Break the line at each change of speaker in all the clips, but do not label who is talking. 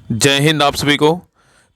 जय हिंद आप सभी को।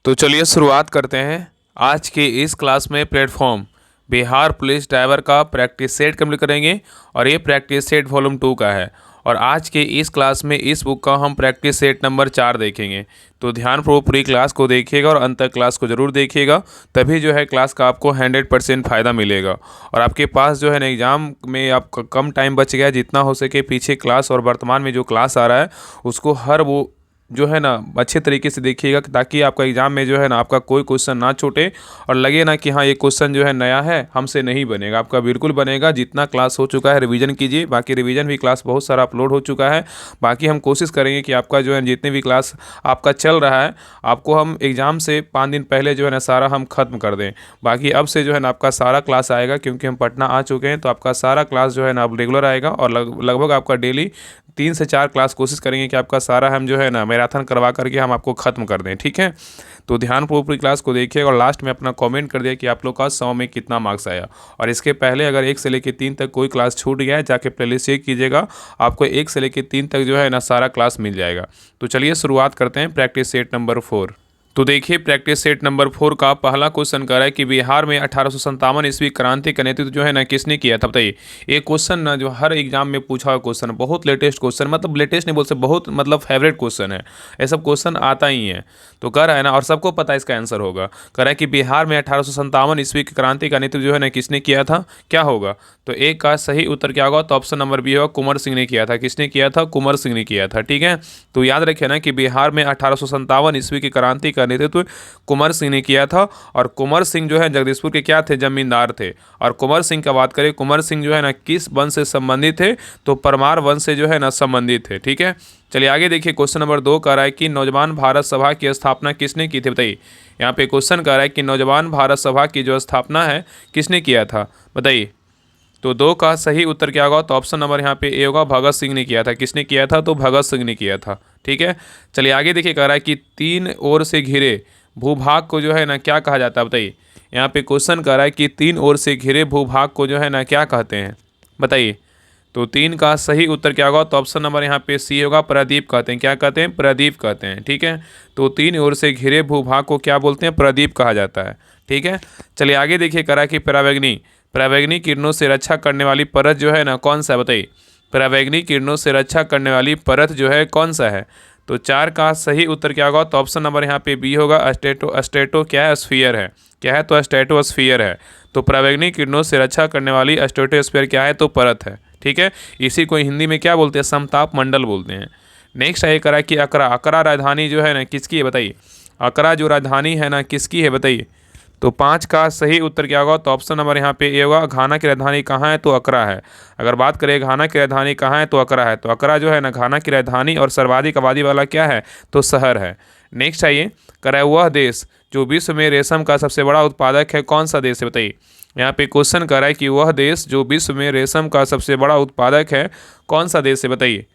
तो चलिए शुरुआत करते हैं। आज के इस क्लास में प्लेटफॉर्म बिहार पुलिस ड्राइवर का प्रैक्टिस सेट कंप्लीट करेंगे और ये प्रैक्टिस सेट वॉल्यूम 2 का है। और आज के इस क्लास में इस बुक का हम प्रैक्टिस सेट नंबर 4 देखेंगे। तो ध्यानपूर्वक पूरी क्लास को देखिएगा और अंत तक क्लास को ज़रूर देखिएगा, तभी जो है क्लास का आपको 100% फ़ायदा मिलेगा। और आपके पास जो है ना एग्ज़ाम में आपका कम टाइम बच गया है, जितना हो सके पीछे क्लास और वर्तमान में जो क्लास आ रहा है उसको हर वो जो है ना अच्छे तरीके से देखिएगा, ताकि आपका एग्ज़ाम में जो है ना आपका कोई क्वेश्चन ना छूटे और लगे ना कि हाँ ये क्वेश्चन जो है नया है, हमसे नहीं बनेगा। आपका बिल्कुल बनेगा। जितना क्लास हो चुका है रिवीजन कीजिए, बाकी रिवीजन भी क्लास बहुत सारा अपलोड हो चुका है। बाकी हम कोशिश करेंगे कि आपका जो है जितने भी क्लास आपका चल रहा है, आपको हम एग्ज़ाम से 5 दिन पहले जो है ना सारा हम ख़त्म कर दें। बाकी अब से जो है ना आपका सारा क्लास आएगा, क्योंकि हम पटना आ चुके हैं, तो आपका सारा क्लास जो है ना अब रेगुलर आएगा। और लगभग आपका डेली 3 से 4 क्लास कोशिश करेंगे कि आपका सारा हम जो है ना मैराथन करवा करके हम आपको ख़त्म कर दें, ठीक है। तो ध्यानपूर्वक पूरी क्लास को देखिएगा और लास्ट में अपना कमेंट कर दिया कि आप लोग का 100 में कितना मार्क्स आया। और इसके पहले अगर 1 से लेकर 3 तक कोई क्लास छूट गया है, जाके प्लेलिस्ट चेक कीजिएगा, आपको 1 से लेकर 3 तक जो है ना सारा क्लास मिल जाएगा। तो चलिए शुरुआत करते हैं प्रैक्टिस सेट नंबर 4। तो देखिए प्रैक्टिस सेट नंबर 4 का पहला क्वेश्चन कह रहा है कि बिहार में 1857 ईस्वी क्रांति का नेतृत्व जो है ना किसने किया था, बताइए। ये क्वेश्चन ना जो हर एग्जाम में पूछा हुआ क्वेश्चन है, बहुत लेटेस्ट क्वेश्चन, मतलब लेटेस्ट नहीं बोल सकते, बहुत मतलब फेवरेट क्वेश्चन है। ये सब क्वेश्चन आता ही है। तो कह रहा है ना, और सबको पता है इसका आंसर होगा। कह रहा है कि बिहार में 1857 ईस्वी की क्रांति का नेतृत्व जो है ना किसने किया था, क्या होगा। तो एक का सही उत्तर क्या होगा, तो ऑप्शन नंबर बी होगा, कुंवर सिंह ने किया था। किसने किया था, कुंवर सिंह ने किया था, ठीक है। तो याद रखिए ना कि बिहार में 1857 ईस्वी की क्रांति का नेतृत्व कुंवर सिंह ने किया था। और कुंवर सिंह जो है जगदीशपुर के क्या थे, जमींदार थे। और कुंवर सिंह का बात करें, कुंवर सिंह जो है ना किस वंश से संबंधित थे, तो परमार वंश से जो है ना संबंधित थे, ठीक है। चलिए आगे देखिए, क्वेश्चन नंबर 2 कह रहा है कि नौजवान भारत सभा की स्थापना किसने की थी, बताइए। यहाँ पे क्वेश्चन कह रहा है कि नौजवान भारत सभा की जो स्थापना है किसने किया था, बताइए। तो 2 का सही उत्तर क्या होगा, तो ऑप्शन नंबर यहाँ पे ए होगा, भगत सिंह ने किया था। किसने किया था, तो भगत सिंह ने किया था, ठीक है। चलिए आगे देखिए, कह रहा है कि 3 ओर से घिरे भूभाग को जो है ना क्या कहा जाता है, बताइए। यहाँ पे क्वेश्चन कह रहा है कि 3 ओर से घिरे भूभाग को जो है ना क्या कहते हैं, बताइए। तो 3 का सही उत्तर क्या होगा, तो ऑप्शन नंबर यहाँ पे सी होगा, प्रदीप कहते हैं। क्या कहते हैं, प्रदीप कहते हैं, ठीक है। तो 3 ओर से घिरे भूभाग को क्या बोलते हैं, प्रदीप कहा जाता है, ठीक है। चलिए आगे देखिए, कह रहा है कि परावैंगनी किरणों से रक्षा करने वाली परत जो है ना कौन सा है, बताइए। परावैंगनी किरणों से रक्षा करने वाली परत जो है कौन सा है। तो 4 का सही उत्तर क्या होगा, तो ऑप्शन नंबर यहाँ पे बी होगा, अस्टेटो क्या है, स्फीयर है। क्या है, तो अस्टेटोस्फीयर है। तो परावैंगनी किरणों से रक्षा करने वाली अस्टेटोस्फीयर क्या है, तो परत है, ठीक है। इसी को हिंदी में क्या बोलते हैं, समताप मंडल बोलते हैं। नेक्स्ट है करा कि अकरा राजधानी जो है ना किसकी है, बताइए। अकरा जो राजधानी है ना किसकी है, बताइए। तो 5 का सही उत्तर क्या होगा, तो ऑप्शन नंबर यहाँ पे ए होगा, घाना की राजधानी कहाँ है, तो अकरा है। अगर बात करें घाना की राजधानी कहाँ है, तो अकरा है। तो अकरा जो है ना घाना की राजधानी और सर्वाधिक आबादी वाला क्या है, तो शहर है। नेक्स्ट है ये कह रहा है, वह देश जो विश्व में रेशम का सबसे बड़ा उत्पादक है कौन सा देश है, बताइए। यहाँ पे क्वेश्चन कर रहा है कि वह देश जो विश्व में रेशम का सबसे बड़ा उत्पादक है कौन सा देश है, बताइए।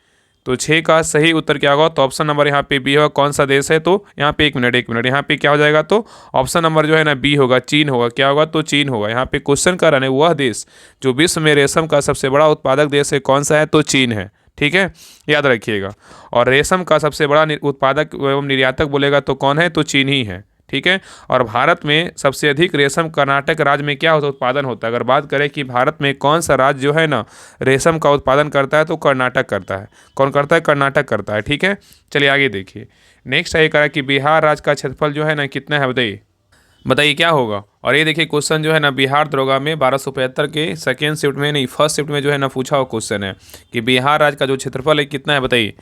तो 6 का सही उत्तर क्या होगा, तो ऑप्शन नंबर यहाँ पे बी होगा, कौन सा देश है। तो यहाँ पे एक मिनट यहाँ पे क्या हो जाएगा, तो ऑप्शन नंबर जो है ना बी होगा, चीन होगा। क्या होगा, तो चीन होगा। यहाँ पे क्वेश्चन कर रहा है वह देश जो विश्व में रेशम का सबसे बड़ा उत्पादक देश है कौन सा है, तो चीन है, ठीक है, याद रखिएगा। और रेशम का सबसे बड़ा उत्पादक एवं निर्यातक बोलेगा तो कौन है, तो चीन ही है, ठीक है। और भारत में सबसे अधिक रेशम कर्नाटक राज्य में क्या होता उत्पादन होता है। अगर बात करें कि भारत में कौन सा राज्य जो है ना रेशम का उत्पादन करता है, तो कर्नाटक करता है। कौन करता है, कर्नाटक करता है, ठीक है। चलिए आगे देखिए, नेक्स्ट है कहा कि बिहार राज्य का क्षेत्रफल जो है ना कितना है, बताइए क्या होगा। और ये देखिए क्वेश्चन जो है ना बिहार दरोगा में 1275 के सेकेंड शिफ्ट में नहीं फर्स्ट शिफ्ट में जो है ना पूछा हुआ क्वेश्चन है कि बिहार राज्य का जो क्षेत्रफल है कितना है, बताइए।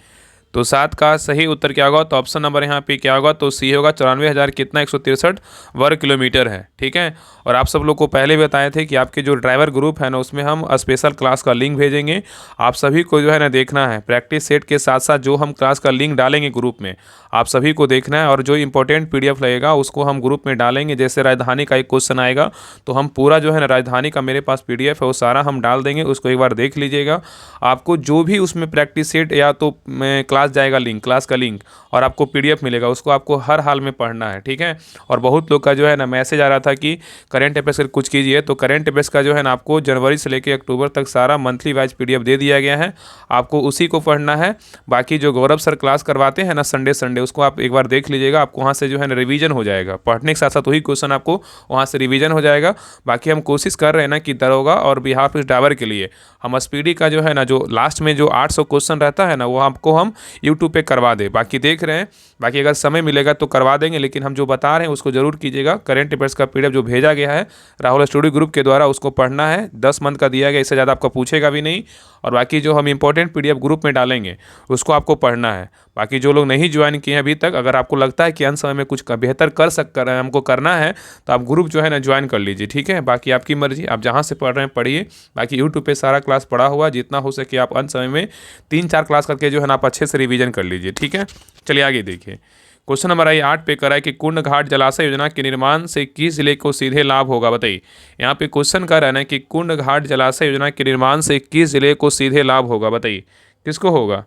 तो 7 का सही उत्तर क्या होगा, तो ऑप्शन नंबर यहाँ पे क्या होगा, तो सी होगा, 94,000 कितना 163 वर्ग किलोमीटर है, ठीक है। और आप सब लोग को पहले भी बताए थे कि आपके जो ड्राइवर ग्रुप है ना उसमें हम स्पेशल क्लास का लिंक भेजेंगे। आप सभी को जो है ना देखना है, प्रैक्टिस सेट के साथ साथ जो हम क्लास का लिंक डालेंगे ग्रुप में आप सभी को देखना है। और जो इंपॉर्टेंट PDF लगेगा उसको हम ग्रुप में डालेंगे। जैसे राजधानी का एक क्वेश्चन आएगा तो हम पूरा जो है ना राजधानी का मेरे पास PDF है वो सारा हम डाल देंगे, उसको एक बार देख लीजिएगा। आपको जो भी उसमें प्रैक्टिस सेट या तो क्लास क्लास जाएगा लिंक, क्लास का लिंक, और आपको PDF मिलेगा, उसको आपको हर हाल में पढ़ना है, ठीक है। और बहुत लोग का जो है ना मैसेज आ रहा था कि करंट अफेयर्स का कुछ कीजिए, तो करंट अफेयर्स का जो है ना आपको जनवरी से लेकर अक्टूबर तक सारा मंथली वाइज PDF दे दिया गया है, आपको उसी को पढ़ना है। बाकी जो गौरव सर क्लास करवाते हैं ना संडे उसको आप एक बार देख लीजिएगा, आपको वहाँ से जो है ना रिवीजन हो जाएगा, पढ़ने के साथ साथ वही क्वेश्चन आपको वहाँ से रिवीजन हो जाएगा। बाकी हम कोशिश कर रहे हैं ना कि दरोगा और बिहार पुलिस ड्राइवर के लिए हम स्पीडी का जो है ना जो लास्ट में जो 800 क्वेश्चन रहता है ना वो आपको हम यूट्यूब पे करवा दे। बाकी देख रहे हैं, बाकी अगर समय मिलेगा तो करवा देंगे, लेकिन हम जो बता रहे हैं उसको जरूर कीजिएगा। करंट अफेयर्स का PDF जो भेजा गया है राहुल स्टूडियो ग्रुप के द्वारा, उसको पढ़ना है, 10 मंथ का दिया गया, इससे ज़्यादा आपका पूछेगा भी नहीं। और बाकी जो हम इंपॉर्टेंट PDF ग्रुप में डालेंगे उसको आपको पढ़ना है। बाकी जो लोग नहीं ज्वाइन किए हैं अभी तक, अगर आपको लगता है कि अंत समय में कुछ बेहतर कर हमको करना है तो आप ग्रुप जो है ना ज्वाइन कर लीजिए, ठीक है। बाकी आपकी मर्जी, आप जहाँ से पढ़ रहे हैं पढ़िए। बाकी यूट्यूब पे सारा क्लास पढ़ा हुआ, जितना हो सके आप अंत समय में 3-4 क्लास करके जो है ना आप अच्छे से रिवीजन कर लीजिए, ठीक है। चलिए आगे देखिए, क्वेश्चन नंबर 8 पे करा है कि कुंड घाट जलाशय योजना के निर्माण से किस जिले को सीधे लाभ होगा, बताइए। यहाँ पे क्वेश्चन कर रहा है कि कुंड घाट जलाशय योजना के निर्माण से किस जिले को सीधे लाभ होगा, बताइए किसको होगा।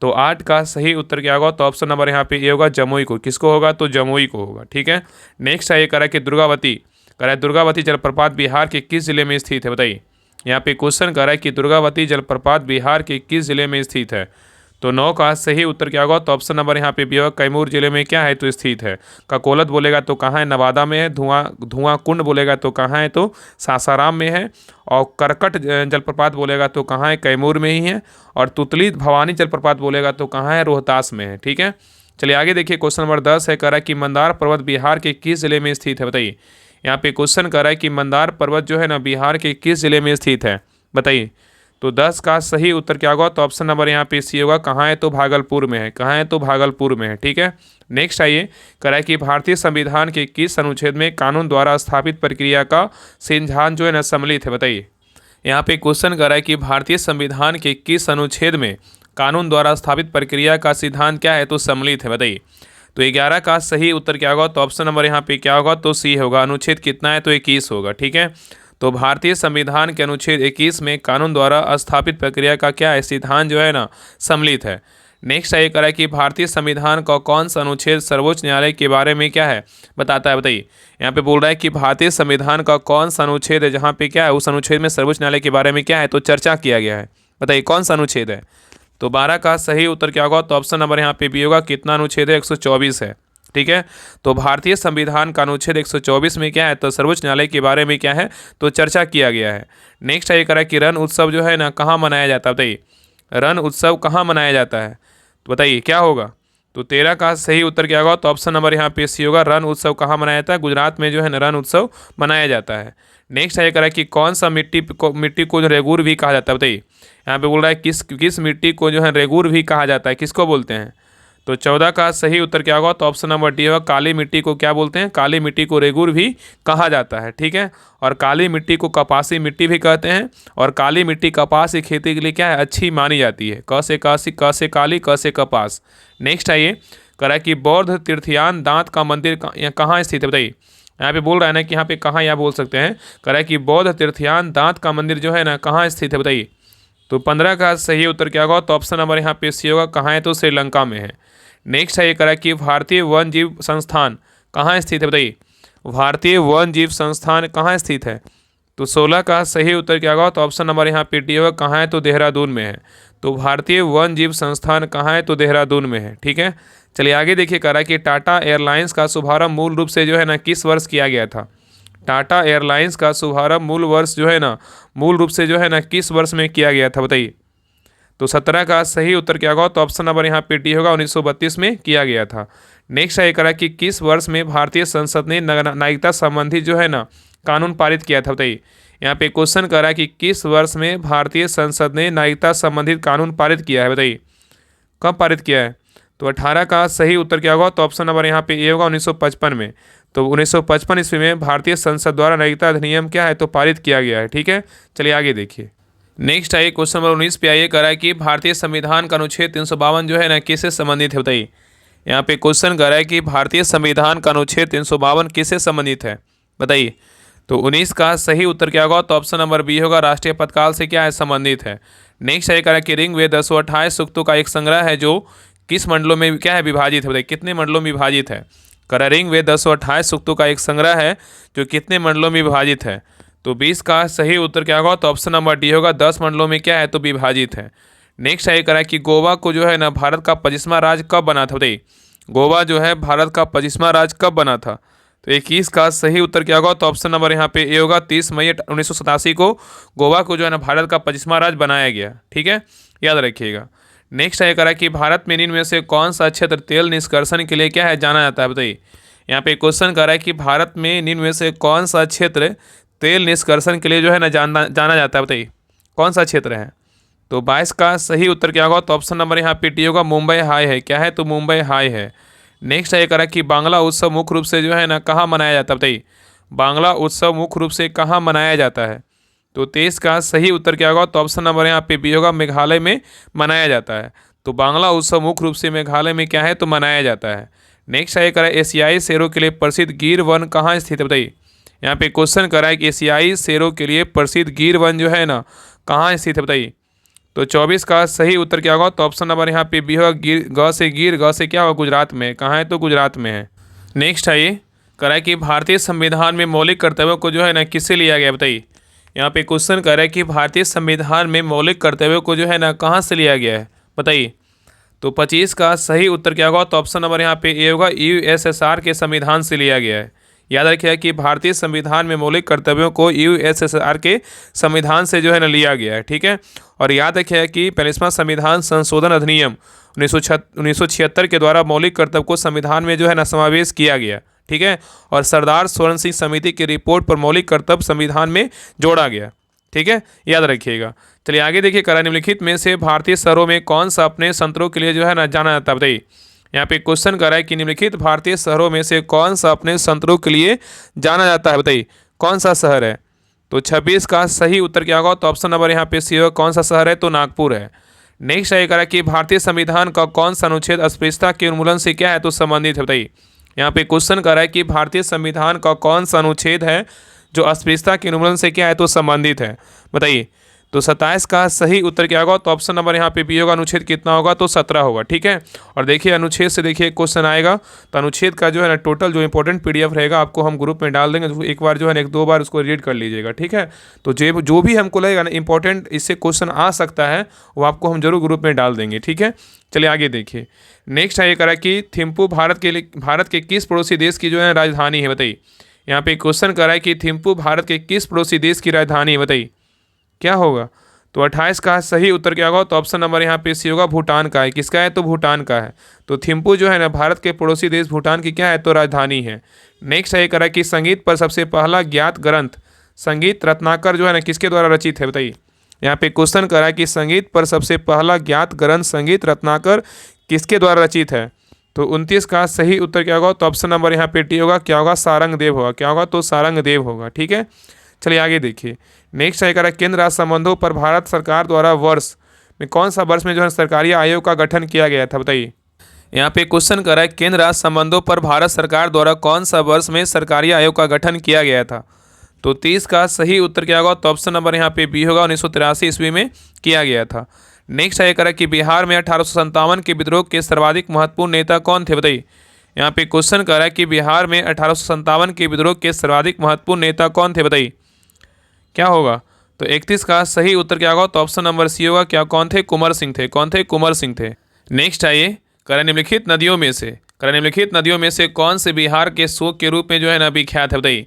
तो 8 का सही उत्तर क्या होगा, तो ऑप्शन नंबर यहाँ पे ये होगा जमुई को। किसको होगा, तो जमुई को होगा, ठीक है। नेक्स्ट है ये करा कि दुर्गावती, करा है दुर्गावती जलप्रपात बिहार के किस जिले में स्थित है, बताइए। यहाँ पे क्वेश्चन कर रहा है कि दुर्गावती जलप्रपात बिहार के किस जिले में स्थित है। तो 9 का सही उत्तर क्या होगा, तो ऑप्शन नंबर यहाँ पे भी होगा कैमूर जिले में क्या है, तो स्थित है। ककोलत बोलेगा तो कहाँ है, नवादा में है। धुआं कुंड बोलेगा तो कहाँ है, तो सासाराम में है। और करकट जलप्रपात बोलेगा तो कहाँ है, कैमूर में ही है। और तुतली भवानी जलप्रपात बोलेगा तो कहाँ है, रोहतास में है, ठीक है। चलिए आगे देखिए, क्वेश्चन नंबर 10 है, कह रहा है कि मंदार पर्वत बिहार के किस जिले में स्थित है, बताइए। यहाँ पे क्वेश्चन कर रहा है कि मंदार पर्वत जो है ना बिहार के किस जिले में स्थित है, बताइए। तो 10 का सही उत्तर क्या होगा, तो ऑप्शन नंबर यहाँ पे सी होगा, कहाँ है, तो भागलपुर में है। कहाँ है, तो भागलपुर में है, ठीक है। नेक्स्ट आइए, कह रहा है कि भारतीय संविधान के किस अनुच्छेद में कानून द्वारा स्थापित प्रक्रिया का सिद्धांत जो है ना सम्मिलित है, बताइए। यहाँ पे क्वेश्चन कर रहा है कि भारतीय संविधान के किस अनुच्छेद में कानून द्वारा स्थापित प्रक्रिया का सिद्धांत क्या है, तो सम्मिलित है, बताइए। तो 11 का सही उत्तर क्या होगा, तो ऑप्शन नंबर यहाँ पे क्या होगा, तो सी होगा। अनुच्छेद कितना है, तो 21 होगा, ठीक है। तो भारतीय संविधान के अनुच्छेद 21 में कानून द्वारा स्थापित प्रक्रिया का क्या है, सिद्धांत जो है ना सम्मिलित है। नेक्स्ट ये करा कि भारतीय संविधान का कौन सा अनुच्छेद सर्वोच्च न्यायालय के बारे में क्या है बताता है, बताइए। यहाँ पे बोल रहा है कि भारतीय संविधान का कौन सा अनुच्छेद है जहाँ पे क्या है, उस अनुच्छेद में सर्वोच्च न्यायालय के बारे में क्या है, तो चर्चा किया गया है, बताइए कौन सा अनुच्छेद है। तो 12 का सही उत्तर क्या होगा, तो ऑप्शन नंबर यहाँ पे भी होगा, कितना अनुच्छेद है, 124 है, ठीक है। तो भारतीय संविधान का अनुच्छेद 124 में क्या है, तो सर्वोच्च न्यायालय के बारे में क्या है, तो चर्चा किया गया है। नेक्स्ट ये करा कि रण उत्सव जो है ना कहाँ मनाया जाता है, बताइए। रण उत्सव कहाँ मनाया जाता है, तो बताइए क्या होगा। तो 13 का सही उत्तर क्या होगा, तो ऑप्शन नंबर यहाँ पे सी होगा। रण उत्सव कहाँ मनाया जाता है, गुजरात में जो है ना रण उत्सव मनाया जाता है। नेक्स्ट ये करा कि कौन सा मिट्टी को जो रेगुर भी कहा जाता है, बताइए। यहाँ पे बोल रहा है किस मिट्टी को जो है रेगुर भी कहा जाता है, किसको बोलते हैं। तो 14 का सही उत्तर क्या होगा, तो ऑप्शन नंबर डी होगा। काली मिट्टी को क्या बोलते हैं, काली मिट्टी को रेगुर भी कहा जाता है, ठीक है। और काली मिट्टी को कपासी मिट्टी भी कहते हैं। और काली मिट्टी कपास की खेती के लिए क्या है, अच्छी मानी जाती है। क से काली, क से कपास। नेक्स्ट आइए, करा कि बौद्ध तीर्थयान दांत का मंदिर कहाँ स्थित है, बताइए। यहाँ पे बोल रहा है ना कि यहाँ पे कहाँ यहाँ बोल सकते हैं, करा कि बौद्ध तीर्थयान दांत का मंदिर जो है ना कहाँ स्थित है, बताइए। तो 15 का सही उत्तर क्या होगा, तो ऑप्शन नंबर यहाँ पे सी होगा। कहाँ है, तो श्रीलंका में है। नेक्स्ट है ये करा कि भारतीय वन जीव संस्थान कहाँ स्थित है, बताइए। भारतीय वन जीव संस्थान कहाँ स्थित है। तो 16 का सही उत्तर क्या होगा, तो ऑप्शन नंबर यहाँ पे डी होगा। कहाँ है, तो देहरादून में है। तो भारतीय वन जीव संस्थान कहाँ है, तो देहरादून में है, ठीक है। चलिए आगे देखिए, करा कि टाटा एयरलाइंस का शुभारंभ मूल रूप से जो है ना किस वर्ष किया गया था। टाटा एयरलाइंस का शुभारंभ मूल रूप से जो है ना किस वर्ष में किया गया था, बताइए। तो 17 का सही उत्तर क्या होगा, तो ऑप्शन नंबर यहाँ पे डी होगा। 1932 में किया गया था। नेक्स्ट है करा कि किस वर्ष में भारतीय संसद ने नागरिकता संबंधी जो है ना कानून पारित किया था, बताइए। यहाँ पे क्वेश्चन करा कि किस वर्ष में भारतीय संसद ने नागरिकता संबंधित कानून पारित किया है, बताइए। कब पारित किया है। तो 18 का सही उत्तर क्या होगा, तो ऑप्शन नंबर यहाँ पे ए होगा। 1955 में। तो 1955 ईस्वी में भारतीय संसद द्वारा नागरिकता अधिनियम क्या है, तो पारित किया गया है, ठीक है। चलिए आगे देखिए, नेक्स्ट आइए क्वेश्चन नंबर 19 पे आइए, करा कि भारतीय संविधान का अनुच्छेद 352 जो है ना किससे संबंधित है, बताइए। यहाँ पे क्वेश्चन कर रहा है कि भारतीय संविधान का अनुच्छेद 352 किससे संबंधित है, बताइए। तो 19 का सही उत्तर क्या होगा, तो ऑप्शन नंबर बी होगा। राष्ट्रीय पदकाल से क्या है, संबंधित है। नेक्स्ट है करा कि ऋग्वेद 128 सूक्तों का एक संग्रह है जो किस मंडलों में क्या है विभाजित है, बताइए कितने मंडलों में विभाजित है। कलरिंग वे 1028 सूक्तों का एक संग्रह है जो कितने मंडलों में विभाजित है। तो 20 का सही उत्तर क्या होगा, तो ऑप्शन नंबर डी होगा, 10 मंडलों में क्या है तो विभाजित है। नेक्स्ट है करा कि गोवा को जो है ना भारत का 25वां राज्य कब बना था, बताइए गोवा जो है भारत का 25वां राज्य कब बना था। तो 21 का सही उत्तर क्या होगा, तो ऑप्शन नंबर यहाँ पे ए होगा, 30 मई 1987 को गोवा को जो है ना भारत का 25वां राज्य बनाया गया। ठीक है, याद रखिएगा। नेक्स्ट है करा कि भारत में निम्न में से कौन सा क्षेत्र तेल निष्कर्षण के लिए क्या है जाना जाता है, बताइए। यहाँ पे क्वेश्चन कर रहा है कि भारत में निम्न में से कौन सा क्षेत्र तेल निष्कर्षण के लिए जो है ना जाना जाता है, बताइए कौन सा क्षेत्र है। तो 22 का सही उत्तर क्या होगा, तो ऑप्शन नंबर यहाँ पे टी होगा, मुंबई हाई है। क्या है, तो मुंबई हाई है। नेक्स्ट है करा कि बांग्ला उत्सव मुख्य रूप से जो है ना कहाँ मनाया जाता है, बताइए बांग्ला उत्सव मुख्य रूप से कहाँ मनाया जाता है। तो 23 का सही उत्तर क्या होगा, तो ऑप्शन नंबर यहाँ पे बी होगा, मेघालय में मनाया जाता है। तो बांग्ला उत्सव मुख्य रूप से मेघालय में क्या है तो मनाया जाता है। नेक्स्ट है करा एशियाई शेरों के लिए प्रसिद्ध गिर वन कहाँ स्थित है, बताइए। यहाँ पे क्वेश्चन करा है कि एशियाई शेरों के लिए प्रसिद्ध गिर वन जो है ना कहाँ स्थित है, बताइए। तो 24 का सही उत्तर क्या होगा, तो ऑप्शन नंबर यहाँ पे बी होगा, गिर ग से क्या होगा गुजरात में। कहाँ है, तो गुजरात में है। नेक्स्ट है ये करा है कि भारतीय संविधान में मौलिक कर्तव्यों को जो है ना किससे लिया गया, बताइए। यहाँ पे क्वेश्चन कर रहा है कि भारतीय संविधान में मौलिक कर्तव्यों को जो है ना कहाँ से लिया गया है, बताइए। तो 25 का सही उत्तर क्या होगा, तो ऑप्शन नंबर यहाँ पे ए होगा, यूएसएसआर के संविधान से लिया गया है। याद रखिए कि भारतीय संविधान में मौलिक कर्तव्यों को यूएसएसआर के संविधान से जो है ना लिया गया है। ठीक है, और याद रखिए कि 45वां संविधान संशोधन अधिनियम 1976 के द्वारा मौलिक कर्तव्य को संविधान में जो है ना समावेश किया गया। ठीक है, और सरदार स्वर्ण सिंह समिति की रिपोर्ट पर मौलिक कर्तव्य संविधान में जोड़ा गया। ठीक है, याद रखिएगा। चलिए आगे देखिए, करा निम्नलिखित में से भारतीय शहरों में कौन सा अपने संतरों के लिए जो है ना जाना जाता है, बताइए। यहाँ पे क्वेश्चन कर रहा है कि निम्नलिखित भारतीय शहरों में से कौन सा अपने संतरों के लिए जाना जाता है, बताइए कौन सा शहर है। तो 26 का सही उत्तर क्या होगा, तो ऑप्शन नंबर यहाँ पे सी होगा, कौन सा शहर है, तो नागपुर है। नेक्स्ट है करा कि भारतीय संविधान का कौन सा अनुच्छेद अस्पृश्यता के उन्मूलन से क्या है तो संबंधित है, बताइए। यहाँ पे क्वेश्चन कर रहा है कि भारतीय संविधान का कौन सा अनुच्छेद है जो अस्पृश्यता के उन्मूलन से क्या है तो संबंधित है, बताइए। तो 27 का सही उत्तर क्या होगा, तो ऑप्शन नंबर यहाँ पे बी होगा, अनुच्छेद कितना होगा, तो 17 होगा। ठीक है, और देखिए अनुच्छेद से देखिए क्वेश्चन आएगा, तो अनुच्छेद का जो है ना टोटल जो इंपॉर्टेंट पीडीएफ रहेगा आपको हम ग्रुप में डाल देंगे, तो एक बार जो है ना 1-2 बार उसको रीड कर लीजिएगा। ठीक है, तो जो भी हमको लगेगा ना इंपॉर्टेंट इससे क्वेश्चन आ सकता है वो आपको हम जरूर ग्रुप में डाल देंगे। ठीक है, चलिए आगे देखिए। नेक्स्ट है ये करा कि थिम्पू भारत के किस पड़ोसी देश की जो है राजधानी है, बताइए। यहाँ पे क्वेश्चन करा है कि थिम्पू भारत के किस पड़ोसी देश की राजधानी है, बताइए क्या होगा। तो 28 का सही उत्तर क्या होगा, तो ऑप्शन नंबर यहाँ पे सी होगा, भूटान का है। किसका है, तो भूटान का है। तो थिम्पू जो है ना भारत के पड़ोसी देश भूटान की क्या है तो राजधानी है। नेक्स्ट है करा कि संगीत पर सबसे पहला ज्ञात ग्रंथ संगीत रत्नाकर जो है ना किसके द्वारा रचित है, बताइए। यहाँ पे क्वेश्चन करा है कि संगीत पर सबसे पहला ज्ञात ग्रंथ संगीत रत्नाकर किसके द्वारा रचित है। तो 29 का सही उत्तर क्या होगा, तो ऑप्शन नंबर यहाँ पे टी होगा, क्या होगा, सारंगदेव होगा। क्या होगा, तो सारंगदेव होगा। ठीक है, चलिए आगे देखिए। नेक्स्ट है करा केंद्र राज्य संबंधों पर भारत सरकार द्वारा कौन सा वर्ष में जो है सरकारी आयोग का गठन किया गया था, बताइए। यहाँ पे क्वेश्चन करा है केंद्र राज्य संबंधों पर भारत सरकार द्वारा कौन सा वर्ष में सरकारी आयोग का गठन किया गया था। तो 30 का सही उत्तर क्या होगा, तो ऑप्शन नंबर यहाँ पे बी होगा, 1983 ईस्वी में किया गया था। नेक्स्ट है करा कि बिहार में 1857 के विद्रोह के सर्वाधिक महत्वपूर्ण नेता कौन थे, बताइए। यहाँ पे क्वेश्चन करा है कि बिहार में 1857 के विद्रोह के सर्वाधिक महत्वपूर्ण नेता कौन थे, बताइए क्या होगा। तो 31 का सही उत्तर क्या होगा, तो ऑप्शन नंबर सी होगा, क्या कौन थे, कुंवर सिंह थे। कौन थे, कुंवर सिंह थे। नेक्स्ट है ये करा निम्नलिखित नदियों में से कौन से बिहार के शोक के रूप में जो है ना विख्यात है, बताइए।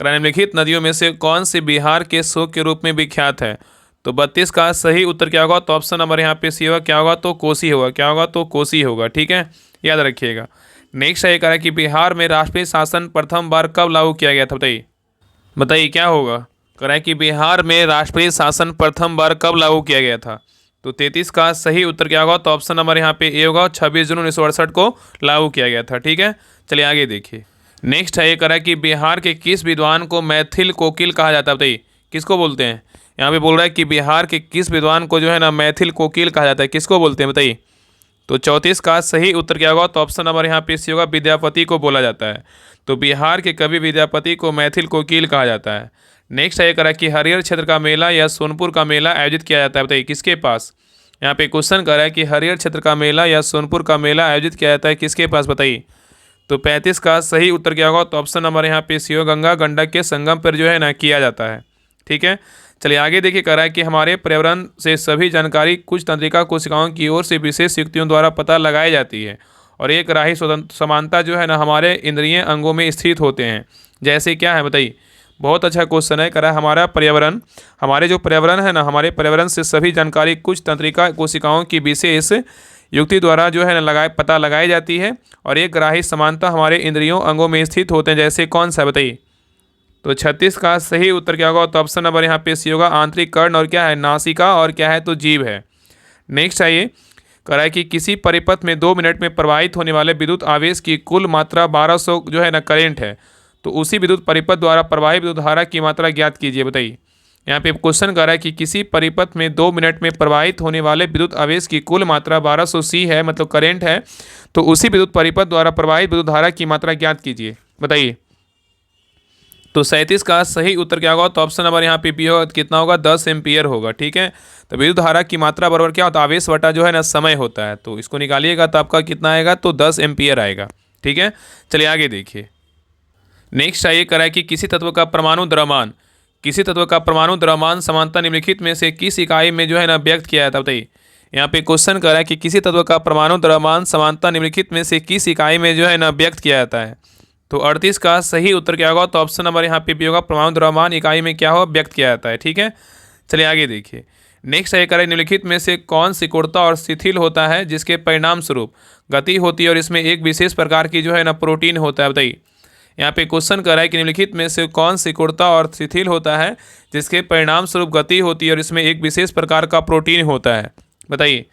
करा निम्नलिखित नदियों में से कौन से बिहार के शोक के रूप में विख्यात है। तो 32 का सही उत्तर क्या होगा, तो ऑप्शन नंबर यहाँ पे सी होगा, क्या होगा, तो कोसी होगा। क्या होगा, तो कोसी होगा। ठीक है, याद रखिएगा। नेक्स्ट है करा कि बिहार में राष्ट्रीय शासन प्रथम बार कब लागू किया गया था, बताइए क्या होगा। करें कि बिहार में राष्ट्रीय शासन प्रथम बार कब लागू किया गया था। तो 33 का सही उत्तर क्या होगा, तो ऑप्शन नंबर यहाँ पे ए होगा, 26 जून 1968 को लागू किया गया था। ठीक है, चलिए आगे देखिए। नेक्स्ट है ये करा कि बिहार के किस विद्वान को मैथिल कोकिल कहा जाता है, बताइए किसको बोलते हैं। यहाँ पे बोल रहा है कि बिहार के किस विद्वान को जो है ना मैथिल कोकिल कहा जाता है, किसको बोलते हैं, बताइए। तो 34 का सही उत्तर क्या होगा, तो ऑप्शन नंबर यहाँ पे सी होगा, विद्यापति को बोला जाता है। तो बिहार के कवि विद्यापति को मैथिल कोकिल कहा जाता है। नेक्स्ट है करा कि हरिहर क्षेत्र का मेला या सोनपुर का मेला आयोजित किया जाता है, बताइए किसके पास। यहाँ पे क्वेश्चन कर रहा है कि हरिहर क्षेत्र का मेला या सोनपुर का मेला आयोजित किया जाता है किसके पास, बताइए। तो 35 का सही उत्तर क्या होगा, तो ऑप्शन नंबर यहाँ पे सी हो, गंगा गंडक के संगम पर जो है ना किया जाता है। ठीक है, चलिए आगे देखिए। कह रहा है कि हमारे पर्यावरण से सभी जानकारी कुछ तंत्रिका कोशिकाओं की ओर से विशेष युक्तियों द्वारा पता लगाई जाती है और एक राही समानता जो है ना हमारे इंद्रिय अंगों में स्थित होते हैं। जैसे क्या है बताइए। बहुत अच्छा क्वेश्चन है। कह रहा है हमारा पर्यावरण, हमारे जो पर्यावरण है ना, हमारे पर्यावरण से सभी जानकारी कुछ तंत्रिका कोशिकाओं की विशेष युक्ति द्वारा जो है ना पता लगाई जाती है और एक ग्राही समानता हमारे इंद्रियों अंगों में स्थित होते हैं। जैसे कौन सा है बताइए। तो 36 का सही उत्तर क्या होगा, तो ऑप्शन नंबर यहाँ पे सी होगा, आंतरिक कर्ण और क्या है, नासिका और क्या है, तो जीभ है। नेक्स्ट आइए। कह रहा है कि किसी परिपथ में 2 मिनट में प्रवाहित होने वाले विद्युत आवेश की कुल मात्रा 1200 जो है ना करेंट है, तो उसी विद्युत परिपथ द्वारा प्रवाहित विद्युत धारा की मात्रा ज्ञात कीजिए, बताइए। यहाँ पे क्वेश्चन कर रहा है कि किसी परिपथ में 2 मिनट में प्रवाहित होने वाले विद्युत आवेश की कुल मात्रा 1200 सी है, मतलब करेंट है, तो उसी विद्युत परिपथ द्वारा प्रवाहित विद्युत धारा की मात्रा ज्ञात कीजिए, बताइए। तो 37 का सही उत्तर क्या होगा, तो ऑप्शन नंबर यहाँ पे बी होगा, कितना होगा, 10 एम्पियर होगा। ठीक है, तो विद्युत धारा की मात्रा बराबर क्या होता है, आवेश बटा जो है ना समय होता है, तो इसको निकालिएगा तो आपका कितना आएगा, तो 10 एम्पियर आएगा। ठीक है, चलिए आगे देखिए। नेक्स्ट आइए। करा है कि किसी तत्व का परमाणु द्रव्यमान, किसी तत्व का परमाणु द्रव्यमान समानता निम्नलिखित में से किस इकाई में जो है ना व्यक्त किया जाता है, बताइए। यहाँ पे क्वेश्चन कर रहा है कि किसी तत्व का परमाणु द्रव्यमान समानता निम्नलिखित में से किस इकाई में जो है ना व्यक्त किया जाता है। तो 38 का सही उत्तर क्या होगा, तो ऑप्शन नंबर यहाँ पे भी होगा, परमाणु द्रव्यमान इकाई में क्या हो व्यक्त किया जाता है। ठीक है, चलिए आगे देखिए। नेक्स्ट है, करें निम्नलिखित में से कौन सिकुड़ता और शिथिल होता है जिसके परिणाम स्वरूप गति होती है और इसमें एक विशेष प्रकार की जो है ना प्रोटीन होता है, बताइए। यहाँ पे क्वेश्चन कर रहा है कि निम्नलिखित में से कौन सिकुड़ता और शिथिल होता है जिसके परिणाम स्वरूप गति होती है और इसमें एक विशेष प्रकार का प्रोटीन होता है, बताइए।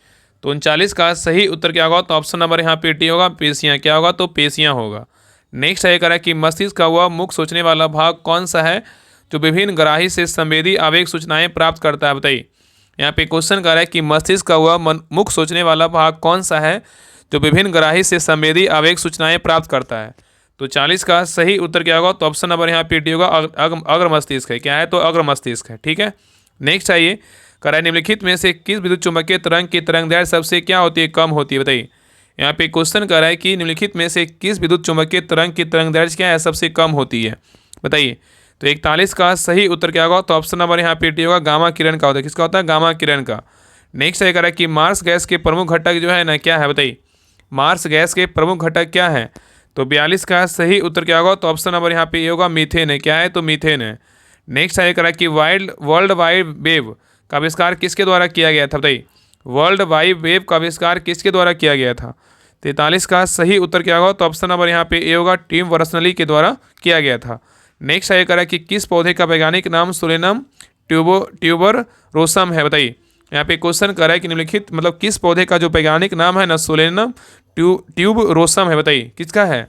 तो 39 का सही उत्तर क्या होगा, तो ऑप्शन नंबर यहाँ पे डी होगा, पेशियाँ। क्या होगा, तो पेशियाँ होगा। नेक्स्ट है, करा कि मस्तिष्क का वह मुख्य सोचने वाला भाग कौन सा है जो विभिन्न ग्राही से संवेदी आवेग सूचनाएं प्राप्त करता है, बताइए। यहाँ पे क्वेश्चन कर रहा है कि मस्तिष्क का वह मुख्य सोचने वाला भाग कौन सा है जो विभिन्न ग्राही से संवेदी आवेग सूचनाएं प्राप्त करता है। तो 40 का सही उत्तर क्या होगा, तो ऑप्शन नंबर यहाँ पे डी होगा, अग्र मस्तिष्क है। क्या है, तो अग्र मस्तिष्क है। ठीक है, नेक्स्ट आइए। करा निम्नलिखित में से किस विद्युत चुम्बकीय तरंग की तरंगदैर्घ्य सबसे क्या होती है, कम होती है, बताइए। यहाँ पे क्वेश्चन कर रहा है कि निम्नलिखित में से किस विद्युत चुम्बकीय तरंग की तरंगदैर्घ्य क्या है, सबसे कम होती है, बताइए। तो 41 का सही उत्तर क्या होगा, तो ऑप्शन नंबर यहाँ पे डी होगा, गामा किरण का होता है। किसका होता है, गामा किरण का। नेक्स्ट है, कह रहा है कि मार्स गैस के प्रमुख घटक जो है ना क्या है, बताइए। मार्स गैस के प्रमुख घटक क्या है। तो 42 का सही उत्तर क्या होगा, तो ऑप्शन नंबर यहाँ पे ये होगा, मीथेन है। क्या है, तो मीथेन है। नेक्स्ट है, कह रहा है कि वर्ल्ड वाइड वेब का आविष्कार किसके द्वारा किया गया था, बताइए। वर्ल्ड वाइड वेब का आविष्कार किसके द्वारा किया गया था। 43 का सही उत्तर क्या होगा, तो ऑप्शन नंबर यहाँ पे ए होगा, टिम बर्नर्स-ली के द्वारा किया गया था। नेक्स्ट है, कह रहा है कि किस पौधे का वैज्ञानिक नाम सोलेनम ट्यूबरोसम है, बताइए। यहाँ पे क्वेश्चन कर रहा है कि निम्नलिखित मतलब किस पौधे का जो वैज्ञानिक नाम है ना सोलेनम ट्यूबरोसम है, बताइए किसका है।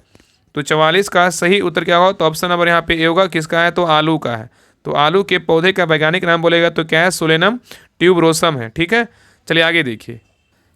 तो 44 का सही उत्तर क्या होगा, तो ऑप्शन नंबर यहाँ पे ए होगा, किसका है, तो आलू का है। तो आलू के पौधे का वैज्ञानिक नाम बोलेगा तो क्या है, सोलेनम ट्यूबरोसम है। ठीक है, चलिए आगे देखिए।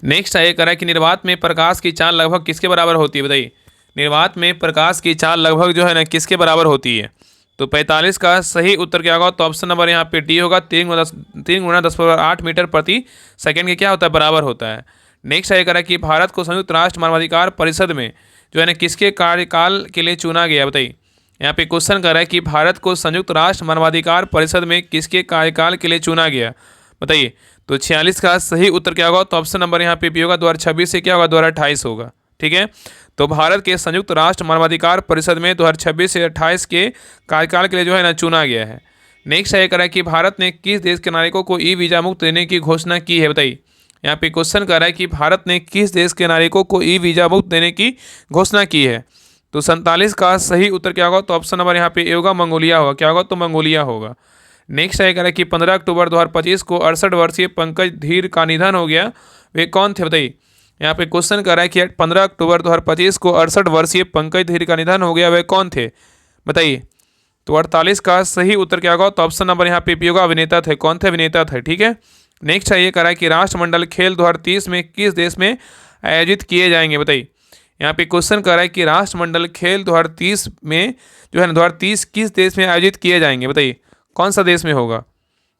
नेक्स्ट है, कह रहा है कि निर्वात में प्रकाश की चाल लगभग किसके बराबर होती है, बताइए। निर्वात में प्रकाश की चाल लगभग जो है ना किसके बराबर होती है। तो 45 का सही उत्तर क्या होगा, तो ऑप्शन नंबर यहाँ पे डी होगा, 3 × 10⁸ मीटर प्रति सेकेंड के क्या होता है, बराबर होता है। नेक्स्ट है, कह रहा है कि भारत को संयुक्त राष्ट्र मानवाधिकार परिषद में जो है ना किसके कार्यकाल के लिए चुना गया, बताइए। यहाँ पे क्वेश्चन कर रहा है कि भारत को संयुक्त राष्ट्र मानवाधिकार परिषद में किसके कार्यकाल के लिए चुना गया, बताइए। तो 46 का सही उत्तर क्या होगा, तो ऑप्शन नंबर यहाँ पे भी होगा, 2026 से क्या होगा, 2028 होगा। ठीक है, तो भारत के संयुक्त राष्ट्र मानवाधिकार परिषद में 2026 से 28 के कार्यकाल के लिए जो है ना चुना गया है। नेक्स्ट है, कह रहा है कि भारत ने किस देश के नागरिकों को ई वीज़ा मुक्त देने की घोषणा की है, बताइए। यहाँ पे क्वेश्चन कर रहा है कि भारत ने किस देश के नागरिकों को ई वीज़ा मुक्त देने की घोषणा की है। तो 47 का सही उत्तर क्या होगा, तो ऑप्शन नंबर यहाँ पे ए होगा, मंगोलिया होगा। क्या होगा, तो मंगोलिया होगा। नेक्स्ट है, कह रहा है कि 15 अक्टूबर 2025 को 68 वर्षीय पंकज धीर का निधन हो गया, वे कौन थे, बताइए। यहाँ पे क्वेश्चन कर रहा है कि 15 अक्टूबर 2025 को 68 वर्षीय पंकज धीर का निधन हो गया, वे कौन थे, बताइए। तो 48 का सही उत्तर क्या होगा, तो ऑप्शन नंबर यहाँ पे भी होगा, अभिनेता थे। कौन थे, अभिनेता थे। ठीक है, नेक्स्ट है, ये कह रहा है कि राष्ट्रमंडल खेल 2030 में किस देश में आयोजित किए जाएंगे, बताइए। यहाँ पे क्वेश्चन कर रहा है कि राष्ट्रमंडल खेल 2030 में जो है ना 2030 किस देश में आयोजित किए जाएंगे, बताइए कौन सा देश में होगा।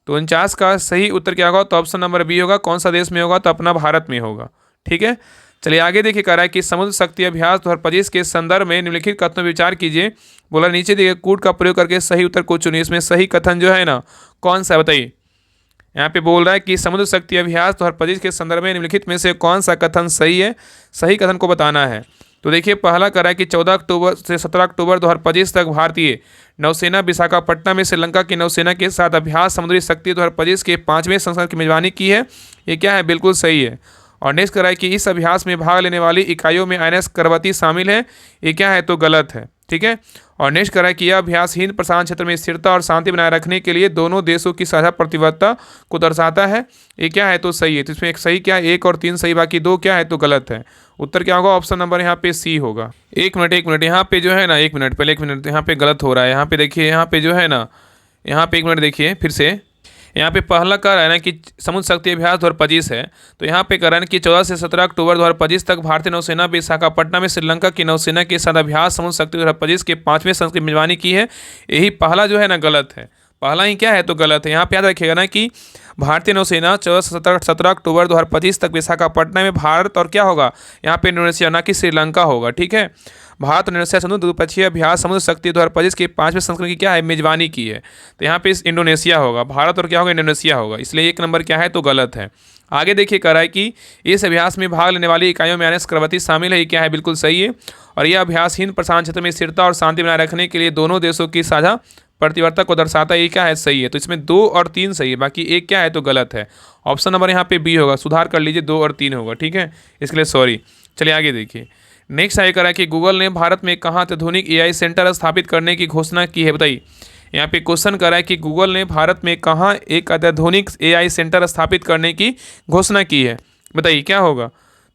तो 49 का सही उत्तर क्या होगा? तो ऑप्शन नंबर बी होगा। कौन सा देश में होगा? तो अपना भारत में होगा। ठीक है, चलिए आगे देखिए, कह रहा है कि समुद्र शक्ति अभ्यास 2025 के संदर्भ में निम्नलिखित कथनों पर विचार कीजिए। बोला नीचे दिए कूट का प्रयोग करके सही उत्तर को चुनिए। इसमें सही कथन जो है ना कौन सा है बताइए। यहाँ पे बोल रहा है कि समुद्र शक्ति अभ्यास 2025 के संदर्भ में निम्नलिखित में से कौन सा कथन सही है, सही कथन को बताना है। तो देखिए पहला कह रहा है कि 14 अक्टूबर से 17 अक्टूबर 2025 तक भारतीय नौसेना विशाखापट्टनम में श्रीलंका की नौसेना के साथ अभ्यास समुद्री शक्ति 2025 के 5वें संस्करण की मेजबानी की है। ये क्या है? बिल्कुल सही है। और नेक्स्ट कह रहा है कि इस अभ्यास में भाग लेने वाली इकाइयों में INS करवती शामिल है। ये क्या है? तो गलत है। ठीक है, और नेक्स्ट कह रहा है कि यह अभ्यास हिंद प्रशांत क्षेत्र में स्थिरता और शांति बनाए रखने के लिए दोनों देशों की साझा प्रतिबद्धता को दर्शाता है। ये क्या है? तो सही है। तो इसमें एक सही क्या है? 1 और 3 सही, बाकी 2 क्या है? तो गलत है। उत्तर क्या होगा? ऑप्शन नंबर यहाँ पे सी होगा। एक मिनट यहाँ पे जो है ना, एक मिनट पहले, एक मिनट, यहाँ पे गलत हो रहा है। यहाँ पे देखिए, यहाँ पे जो है ना, यहाँ पे एक मिनट देखिए फिर से। यहाँ पे पहला कह रहा है ना कि समुद्र शक्ति अभ्यास 2025 है, तो यहाँ पे कह रहा है कि 14 से 17 अक्टूबर 2025 तक भारतीय नौसेना विशाखापट्टनम में श्रीलंका की नौसेना के साथ अभ्यास समुद्र शक्ति 2025 के 5वें संस्करण की मेजबानी की है। यही पहला जो है ना गलत है। पहला ही क्या है? तो गलत है। यहाँ पे याद रखिएगा ना कि भारतीय नौसेना 14 से 17 अक्टूबर 2025 तक विशाखापट्टनम में भारत और क्या होगा यहाँ पे इंडोनेशिया, ना कि श्रीलंका होगा। ठीक है, भारत और इंडोनेशिया समुद्र द्विपक्षीय अभ्यास समुद्र शक्ति 2025 के 5वें संस्करण की क्या है? मेजबानी की है। तो यहाँ पे इंडोनेशिया होगा, भारत और क्या होगा? इंडोनेशिया होगा। इसलिए 1 नंबर क्या है? तो गलत है। आगे देखिए, कह रहा है कि इस अभ्यास में भाग लेने वाली इकाइयों में INS करवती शामिल है। ये क्या है? बिल्कुल सही है। और यह अभ्यास हिंद प्रशांत क्षेत्र में स्थिरता और शांति बनाए रखने के लिए दोनों देशों की साझा प्रतिबद्धता को दर्शाता है। ये क्या है? सही है। तो इसमें 2 और 3 सही है, बाकी 1 क्या है? तो गलत है। ऑप्शन नंबर यहाँ पे बी होगा। सुधार कर लीजिए, 2 और 3 होगा। ठीक है, इसके लिए सॉरी। चलिए आगे देखिए, नेक्स्ट आगे करा कि गूगल ने भारत में कहाँ अत्याधुनिक AI सेंटर स्थापित करने की घोषणा की है बताइए। यहाँ पे क्वेश्चन करा है कि गूगल ने भारत में कहाँ एक अत्याधुनिक AI सेंटर स्थापित करने की घोषणा की है, बताइए क्या होगा।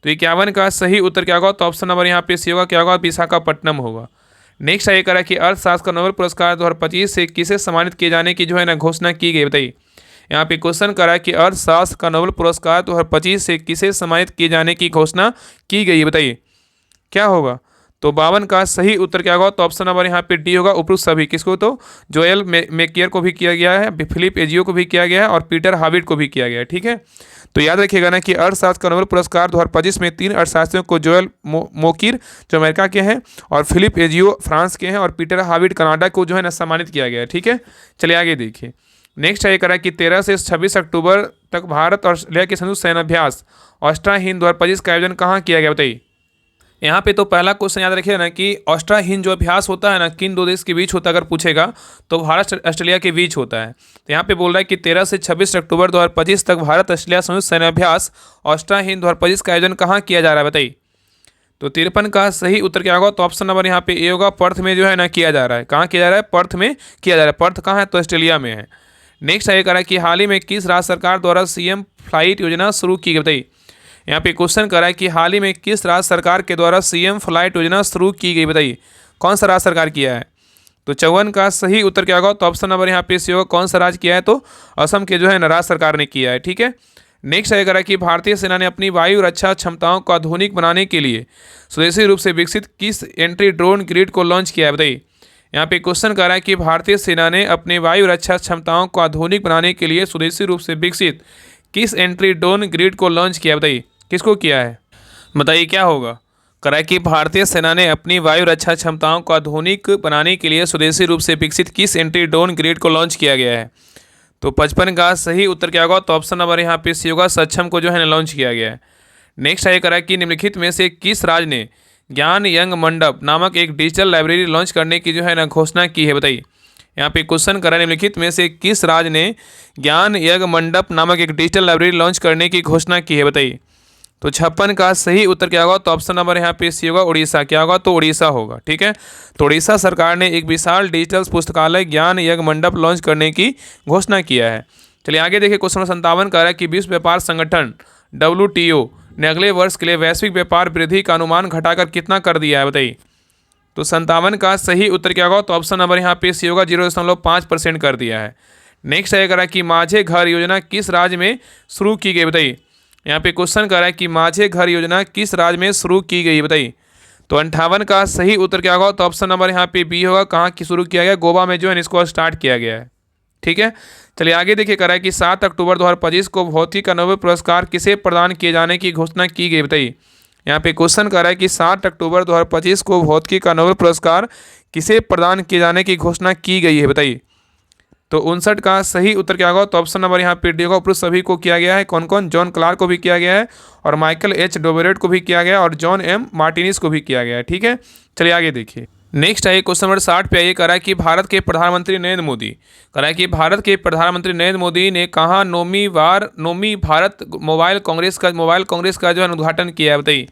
तो 51 का सही उत्तर क्या होगा? तो ऑप्शन नंबर यहाँ पे सी होगा। क्या होगा? विशाखापट्टनम होगा। नेक्स्ट आगे करा कि अर्थशास्त्र का नोबेल पुरस्कार 2025 से किसे सम्मानित किए जाने की जो है ना घोषणा की गई, बताइए। यहाँ पे क्वेश्चन करा कि अर्थशास्त्र का नोबेल पुरस्कार 2025 से किसे सम्मानित किए जाने की घोषणा की गई है, बताइए क्या होगा। तो 52 का सही उत्तर क्या होगा? तो ऑप्शन नंबर यहाँ पे डी होगा। उपरोक्त सभी किसको? तो जोएल मैकियर को भी किया गया है, फिलिप एजियो को भी किया गया है और पीटर हाविट को भी किया गया है। ठीक है, तो याद रखिएगा ना कि अर्थशास्त्र का नोबेल पुरस्कार 2025 में 3 अर्थशास्त्रियों को, जोएल मोकिर जो अमेरिका के हैं और फिलिप एजियो फ्रांस के हैं और पीटर हाविट कनाडा को जो है ना सम्मानित किया गया है। ठीक है, चलिए आगे देखिए। नेक्स्ट है करा कि 13 से 26 अक्टूबर तक भारत और ऑस्ट्रेलिया के संयुक्त सैन्याभ्यास ऑस्ट्रा हिंद 2025 का आयोजन कहाँ किया गया, बताइए। यहाँ पे तो पहला क्वेश्चन याद रखिए ना कि ऑस्ट्रा हिंद जो अभ्यास होता है ना किन 2 देश के बीच होता है, अगर पूछेगा तो भारत ऑस्ट्रेलिया के बीच होता है। तो यहाँ पे बोल रहा है कि 13 से 26 अक्टूबर 2025 तक भारत ऑस्ट्रेलिया संयुक्त सैन्याभ्यास ऑस्ट्रा हिंद 2025 का आयोजन कहाँ किया जा रहा है, बताइए। तो 53 का सही उत्तर क्या होगा? तो ऑप्शन नंबर यहाँ पे ए होगा। पर्थ में जो है ना किया जा रहा है। कहाँ किया जा रहा है? पर्थ में किया जा रहा है। पर्थ कहाँ है? तो ऑस्ट्रेलिया में है। नेक्स्ट है करा कि हाल ही में किस राज्य सरकार द्वारा CM फ्लाइट योजना शुरू की गई, बताइए। यहाँ पे क्वेश्चन करा है कि हाल ही में किस राज्य सरकार के द्वारा CM फ्लाइट योजना शुरू की गई, बताइए कौन सा राज्य सरकार किया है। तो 54 का सही उत्तर क्या होगा? तो ऑप्शन नंबर यहाँ पे सी होगा। कौन सा राज्य किया है? तो असम के जो है ना राज्य सरकार ने किया है। ठीक है, नेक्स्ट है करा कि भारतीय सेना ने अपनी वायु रक्षा क्षमताओं को आधुनिक बनाने के लिए स्वदेशी रूप से विकसित किस एंट्री ड्रोन ग्रिड को लॉन्च किया है, बताइए। यहाँ पे क्वेश्चन कर रहा है कि भारतीय सेना ने अपने वायु रक्षा क्षमताओं को आधुनिक बनाने के लिए स्वदेशी रूप से विकसित किस एंट्री ड्रोन ग्रिड को लॉन्च किया, बताइए किसको किया है, बताइए क्या होगा। करा है कि भारतीय सेना ने अपनी वायु रक्षा क्षमताओं को आधुनिक बनाने के लिए स्वदेशी रूप से विकसित किस एंट्री ड्रोन ग्रिड को लॉन्च किया गया है। तो 55 का सही उत्तर क्या होगा? तो ऑप्शन नंबर यहाँ पे सी होगा। सक्षम को जो है ना लॉन्च किया गया है। नेक्स्ट है करा कि निम्नलिखित में से किस राज्य ने ज्ञान यज्ञ मंडप नामक एक डिजिटल लाइब्रेरी लॉन्च करने की जो है ना घोषणा की है, बताइए। यहाँ पे क्वेश्चन करा निम्नलिखित में से किस राज्य ने ज्ञान यज्ञ मंडप नामक एक डिजिटल लाइब्रेरी लॉन्च करने की घोषणा की है, बताइए। तो 56 का सही उत्तर क्या होगा? तो ऑप्शन नंबर यहाँ पे सी होगा। उड़ीसा। क्या होगा? तो उड़ीसा होगा। ठीक है, तो उड़ीसा सरकार ने एक विशाल डिजिटल पुस्तकालय ज्ञान यज्ञ मंडप लॉन्च करने की घोषणा किया है। चलिए आगे देखिए। क्वेश्चन 57 कह रहा है कि विश्व व्यापार संगठन WTO ने अगले वर्ष के लिए वैश्विक व्यापार वृद्धि का अनुमान घटाकर कितना कर दिया है, बताइए। तो 57 का सही उत्तर क्या होगा? तो ऑप्शन नंबर यहाँ पे सी होगा। 0.5% कर दिया है। नेक्स्ट है कह रहा है कि माझे घर योजना किस राज्य में शुरू की गई, बताइए। यहाँ पे क्वेश्चन कर रहा है कि माझे घर योजना किस राज्य में शुरू की गई, बताइए। तो 58 का सही उत्तर क्या होगा? तो ऑप्शन नंबर यहाँ पे बी होगा। कहाँ की शुरू किया गया? गोवा में जो है इसको स्टार्ट किया गया है। ठीक है। चलिए आगे देखिए, करा है कि 7 अक्टूबर 2025 को भौतिकी का नोबेल पुरस्कार किसे प्रदान किए जाने की घोषणा की गई, बताइए। यहाँ पे क्वेश्चन कर रहा है कि 7 अक्टूबर 2025 को भौतिकी का नोबेल पुरस्कार किसे प्रदान किए जाने की घोषणा की गई है, बताइए। तो 59 का सही उत्तर क्या होगा? तो ऑप्शन नंबर यहाँ पे डी होगा। उपरोक्त सभी को किया गया है। कौन कौन? जॉन क्लार्क को भी किया गया है, और माइकल एच डोबरेट को भी किया गया है, और जॉन एम मार्टिनिस को भी किया गया है। ठीक है, चलिए आगे देखिए। नेक्स्ट है क्वेश्चन नंबर 60 पे आइए। करा है कि भारत के प्रधानमंत्री नरेंद्र मोदी, करा है कि भारत के प्रधानमंत्री नरेंद्र मोदी ने कहाँ नौवीं भारत मोबाइल कांग्रेस का जो है उद्घाटन किया है, बताइए।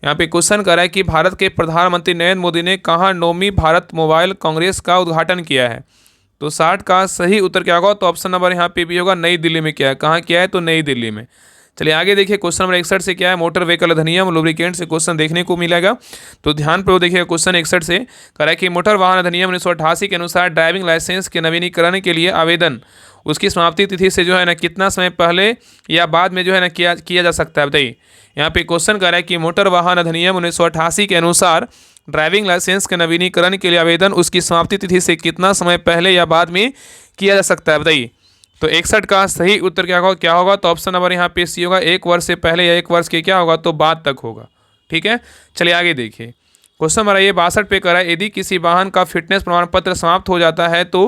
यहाँ पे क्वेश्चन करा है कि भारत के प्रधानमंत्री नरेंद्र मोदी ने कहाँ नौवीं भारत मोबाइल कांग्रेस का उद्घाटन किया है। तो 60 का सही उत्तर क्या होगा? तो ऑप्शन नंबर यहाँ पे भी होगा, नई दिल्ली में किया है। कहाँ किया है? तो नई दिल्ली में। चलिए आगे देखिए, क्वेश्चन नंबर 61 से क्या है? मोटर व्हीकल अधिनियम लुब्रिकेंट से क्वेश्चन देखने को मिलेगा। तो ध्यान पूर्वक देखिए, क्वेश्चन 61 से कह रहा है कि मोटर वाहन अधिनियम 1988 के अनुसार ड्राइविंग लाइसेंस के नवीनीकरण के लिए आवेदन उसकी समाप्ति तिथि से जो है ना कितना समय पहले या बाद में जो है ना किया जा सकता है, बताइए। यहाँ पे क्वेश्चन कर रहा है कि मोटर वाहन अधिनियम 1988 के अनुसार ड्राइविंग लाइसेंस के नवीनीकरण के लिए आवेदन उसकी समाप्ति तिथि से कितना समय पहले या बाद में किया जा सकता है, बताइए। तो 61 का सही उत्तर क्या होगा? तो ऑप्शन नंबर यहाँ पे सी होगा, 1 वर्ष से पहले या 1 वर्ष के क्या होगा? तो बाद तक होगा। ठीक है, चलिए आगे देखिए। क्वेश्चन नंबर ये 62 पे करा, यदि किसी वाहन का फिटनेस प्रमाण पत्र समाप्त हो जाता है तो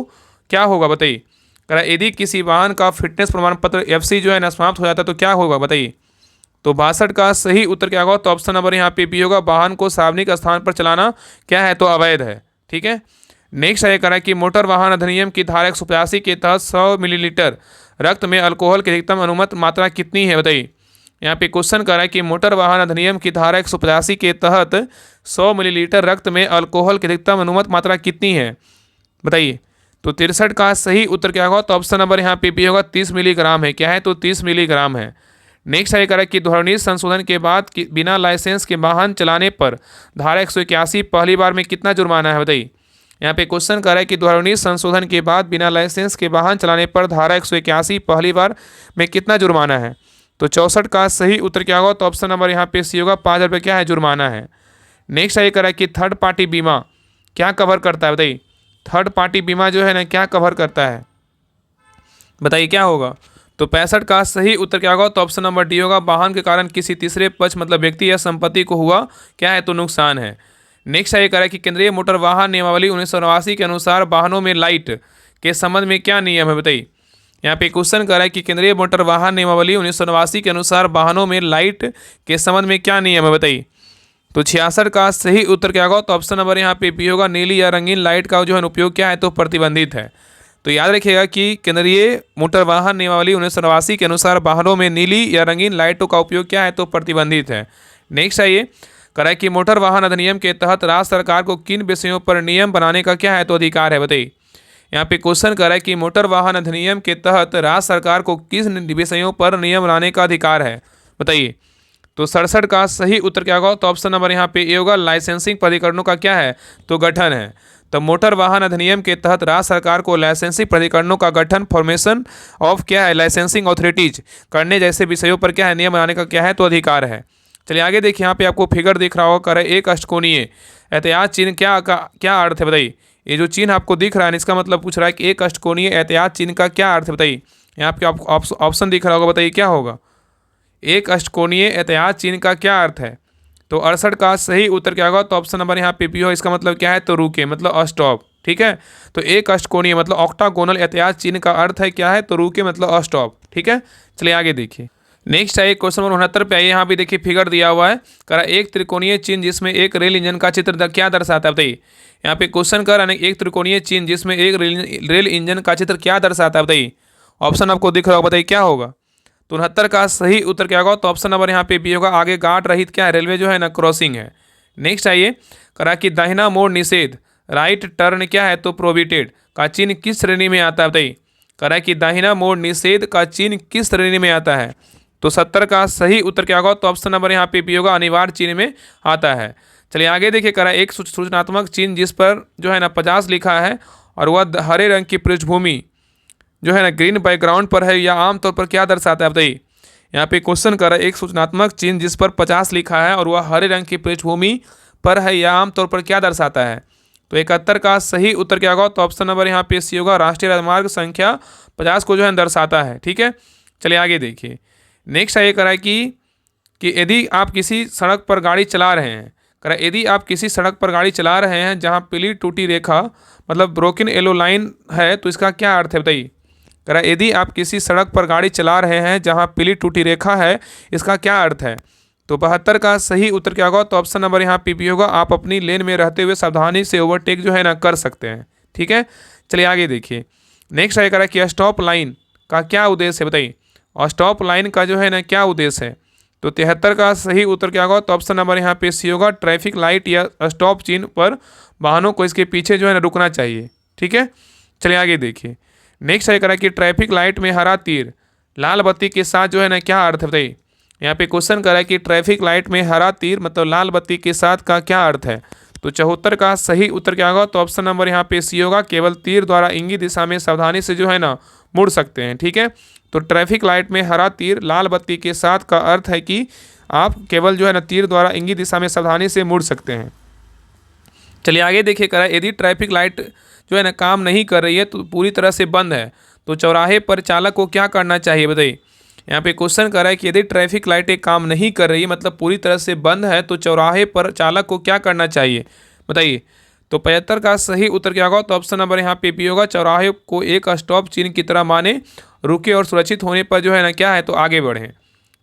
क्या होगा, बताइए। करा यदि किसी वाहन का फिटनेस प्रमाण पत्र FC जो है ना समाप्त हो जाता है तो क्या होगा, बताइए। तो 62 का सही उत्तर क्या होगा? तो ऑप्शन नंबर यहाँ पे बी होगा, वाहन को सार्वजनिक स्थान पर चलाना क्या है? तो अवैध है। ठीक है, नेक्स्ट है करा कि मोटर वाहन अधिनियम की धारा 185 के तहत 100 मिलीलीटर रक्त में अल्कोहल की अधिकतम अनुमत मात्रा कितनी है, बताइए। यहाँ पे क्वेश्चन कर रहा है कि मोटर वाहन अधिनियम की धारा 185 के तहत 100 मिलीलीटर रक्त में अल्कोहल की अधिकतम अनुमत मात्रा कितनी है, बताइए। तो 63 का सही उत्तर क्या होगा? तो ऑप्शन नंबर यहाँ पे बी होगा, 30 मिलीग्राम है। क्या है? तो 30 मिलीग्राम है। नेक्स्ट है करें कि ध्वनि संशोधन के बाद बिना लाइसेंस के वाहन चलाने पर धारा 181 पहली बार में कितना जुर्माना है, बताइए। यहाँ पे क्वेश्चन कर रहा है कि ध्वनि संशोधन के बाद बिना लाइसेंस के वाहन चलाने पर धारा 181 पहली बार में कितना जुर्माना है। तो 64 का सही उत्तर क्या होगा? तो ऑप्शन नंबर यहाँ पे सी होगा, 5 रुपये क्या है? जुर्माना है। नेक्स्ट है करा कि थर्ड पार्टी बीमा क्या कवर करता है, बताइए। थर्ड पार्टी बीमा जो है ना क्या कवर करता है, बताइए क्या होगा। तो 65 का सही उत्तर क्या होगा? तो ऑप्शन नंबर डी होगा, वाहन के कारण किसी तीसरे पक्ष मतलब व्यक्ति या संपत्ति को हुआ क्या है? तो नुकसान है। नेक्स्ट है कह रहा है कि केंद्रीय मोटर वाहन नियमावली 1989 के अनुसार वाहनों में लाइट के संबंध में क्या नियम है, बताइए। यहाँ पे क्वेश्चन कर रहा है कि केंद्रीय मोटर वाहन नियमावली 1989 के अनुसार वाहनों में लाइट के संबंध में क्या नियम है, बताइए। तो 66 का सही उत्तर क्या होगा? तो ऑप्शन नंबर यहाँ पे बी होगा, नीली या रंगीन लाइट का जो है उपयोग क्या है? तो प्रतिबंधित है। तो याद रखिएगा कि केंद्रीय मोटर वाहन नियमावली 1989 के अनुसार वाहनों में नीली या रंगीन लाइटों का उपयोग क्या है? तो प्रतिबंधित है। नेक्स्ट है ये करा कि मोटर वाहन अधिनियम के तहत राज्य सरकार को किन विषयों पर नियम बनाने का क्या है? तो अधिकार है, बताइए। यहाँ पे क्वेश्चन करा है कि मोटर वाहन अधिनियम के तहत राज्य सरकार को किस विषयों पर नियम बनाने का अधिकार है, बताइए। तो 67 का सही उत्तर क्या होगा? तो ऑप्शन नंबर यहाँ पे ए होगा, लाइसेंसिंग प्राधिकरणों का क्या है? तो गठन है। तो मोटर वाहन अधिनियम के तहत राज्य सरकार को लाइसेंसिंग प्राधिकरणों का गठन, फॉर्मेशन ऑफ क्या है? लाइसेंसिंग अथॉरिटीज करने जैसे विषयों पर क्या है? नियम बनाने का क्या है? तो अधिकार है। चलिए आगे देखिए, यहाँ पे आपको फिगर दिख रहा होगा, करे एक अष्टकोणीय एहतियात चिन्ह क्या अर्थ है, बताइए। ये जो चिन्ह आपको दिख रहा है इसका मतलब पूछ रहा है कि एक अष्टकोणीय एहतियात चिन्ह का क्या अर्थ है, बताइए। यहाँ पे आपको ऑप्शन दिख रहा होगा, बताइए क्या होगा। एक अष्टकोणीय एहतियात चिन्ह का क्या अर्थ है? तो 68 का सही उत्तर क्या होगा? तो ऑप्शन नंबर यहाँ पे बी हो। इसका मतलब क्या है? तो रुके, मतलब स्टॉप। ठीक है, तो एक अष्टकोणीय मतलब ऑक्टागोनल एहतियात चिन्ह का अर्थ है क्या है? तो रुके मतलब स्टॉप। ठीक है, चलिए आगे देखिए। नेक्स्ट है क्वेश्चन नंबर 69 पे आइए। यहाँ पे देखिए फिगर दिया हुआ है, करा एक त्रिकोणीय चिन्ह जिसमें एक रेल इंजन का चित्र क्या दर्शाता है, बताइए। यहाँ पे क्वेश्चन कर रहा है एक त्रिकोणीय चिन्ह जिसमें एक रेल इंजन का चित्र क्या दर्शाता है, बताइए। ऑप्शन आपको दिख रहा होगा, बताइए क्या होगा। तो 69 का सही उत्तर क्या होगा? तो ऑप्शन नंबर यहाँ पे बी होगा, आगे गार्ड रहित क्या है? रेलवे जो है ना क्रॉसिंग है। नेक्स्ट आइए, करा कि दाहिना मोड़ निषेध राइट टर्न क्या है? तो प्रोहिबिटेड का चिन्ह किस श्रेणी में आता है, बताइए। करा कि दाहिना मोड़ निषेध का चिन्ह किस श्रेणी में आता है? तो 70 का सही उत्तर क्या होगा? तो ऑप्शन नंबर यहाँ पे बी होगा, अनिवार्य चिन्ह में आता है। चलिए आगे देखिए, करा एक सूचनात्मक चिन्ह जिस पर जो है ना 50 लिखा है और वह हरे रंग की पृष्ठभूमि जो है ना ग्रीन बैकग्राउंड पर है, या आमतौर पर क्या दर्शाता है, बताइए। यहाँ पे क्वेश्चन कर रहा है एक सूचनात्मक चिन्ह जिस पर 50 लिखा है और वह हरे रंग की पृष्ठभूमि पर है या आमतौर पर क्या दर्शाता है। तो 71 का सही उत्तर क्या होगा? तो ऑप्शन नंबर यहाँ पे सी होगा, राष्ट्रीय राजमार्ग संख्या 50 को जो है दर्शाता है। ठीक है, चलिए आगे देखिए। नेक्स्ट ये करा कि यदि आप किसी सड़क पर गाड़ी चला रहे हैं, करा यदि आप किसी सड़क पर गाड़ी चला रहे हैं जहाँ पीली टूटी रेखा मतलब ब्रोकन येलो लाइन है, तो इसका क्या अर्थ है बताइए। करा यदि आप किसी सड़क पर गाड़ी चला रहे हैं जहाँ पीली टूटी रेखा है, इसका क्या अर्थ है? तो 72 का सही उत्तर क्या होगा? तो ऑप्शन नंबर यहाँ पे होगा, आप अपनी लेन में रहते हुए सावधानी से ओवरटेक जो है ना कर सकते हैं। ठीक है, चलिए आगे देखिए। नेक्स्ट है करा कि स्टॉप लाइन का क्या उद्देश्य है बताइए। और स्टॉप लाइन का जो है ना क्या उद्देश्य है? तो 73 का सही उत्तर क्या होगा? तो ऑप्शन नंबर यहाँ पे सी होगा, ट्रैफिक लाइट या स्टॉप चिन्ह पर वाहनों को इसके पीछे जो है ना रुकना चाहिए। ठीक है, चलिए आगे देखिए। नेक्स्ट है करा कि ट्रैफिक लाइट में हरा तीर लाल बत्ती के साथ जो है ना क्या अर्थ है बताइए। यहाँ पे क्वेश्चन करा कि ट्रैफिक लाइट में हरा तीर मतलब लाल बत्ती के साथ का क्या अर्थ है। तो 74 का सही उत्तर क्या होगा? तो ऑप्शन नंबर यहाँ पे सी होगा, केवल तीर द्वारा इंगित दिशा में सावधानी से जो है ना मुड़ सकते हैं। ठीक है, तो ट्रैफिक लाइट में हरा तीर लाल बत्ती के साथ का अर्थ है कि आप केवल जो है ना तीर द्वारा इंगित दिशा में सावधानी से मुड़ सकते हैं। चलिए आगे देखिए करा, यदि ट्रैफिक लाइट जो है ना काम नहीं कर रही है तो पूरी तरह से बंद है, तो चौराहे पर चालक को क्या करना चाहिए बताइए। यहाँ पे क्वेश्चन कर रहा है कि यदि ट्रैफिक लाइटें काम नहीं कर रही मतलब पूरी तरह से बंद है, तो चौराहे पर चालक को क्या करना चाहिए बताइए। तो 75 का सही उत्तर क्या होगा? तो ऑप्शन नंबर यहाँ पे भी होगा, चौराहे को एक स्टॉप चिन्ह की तरह माने, रुके और सुरक्षित होने पर जो है ना क्या है तो आगे बढ़ें।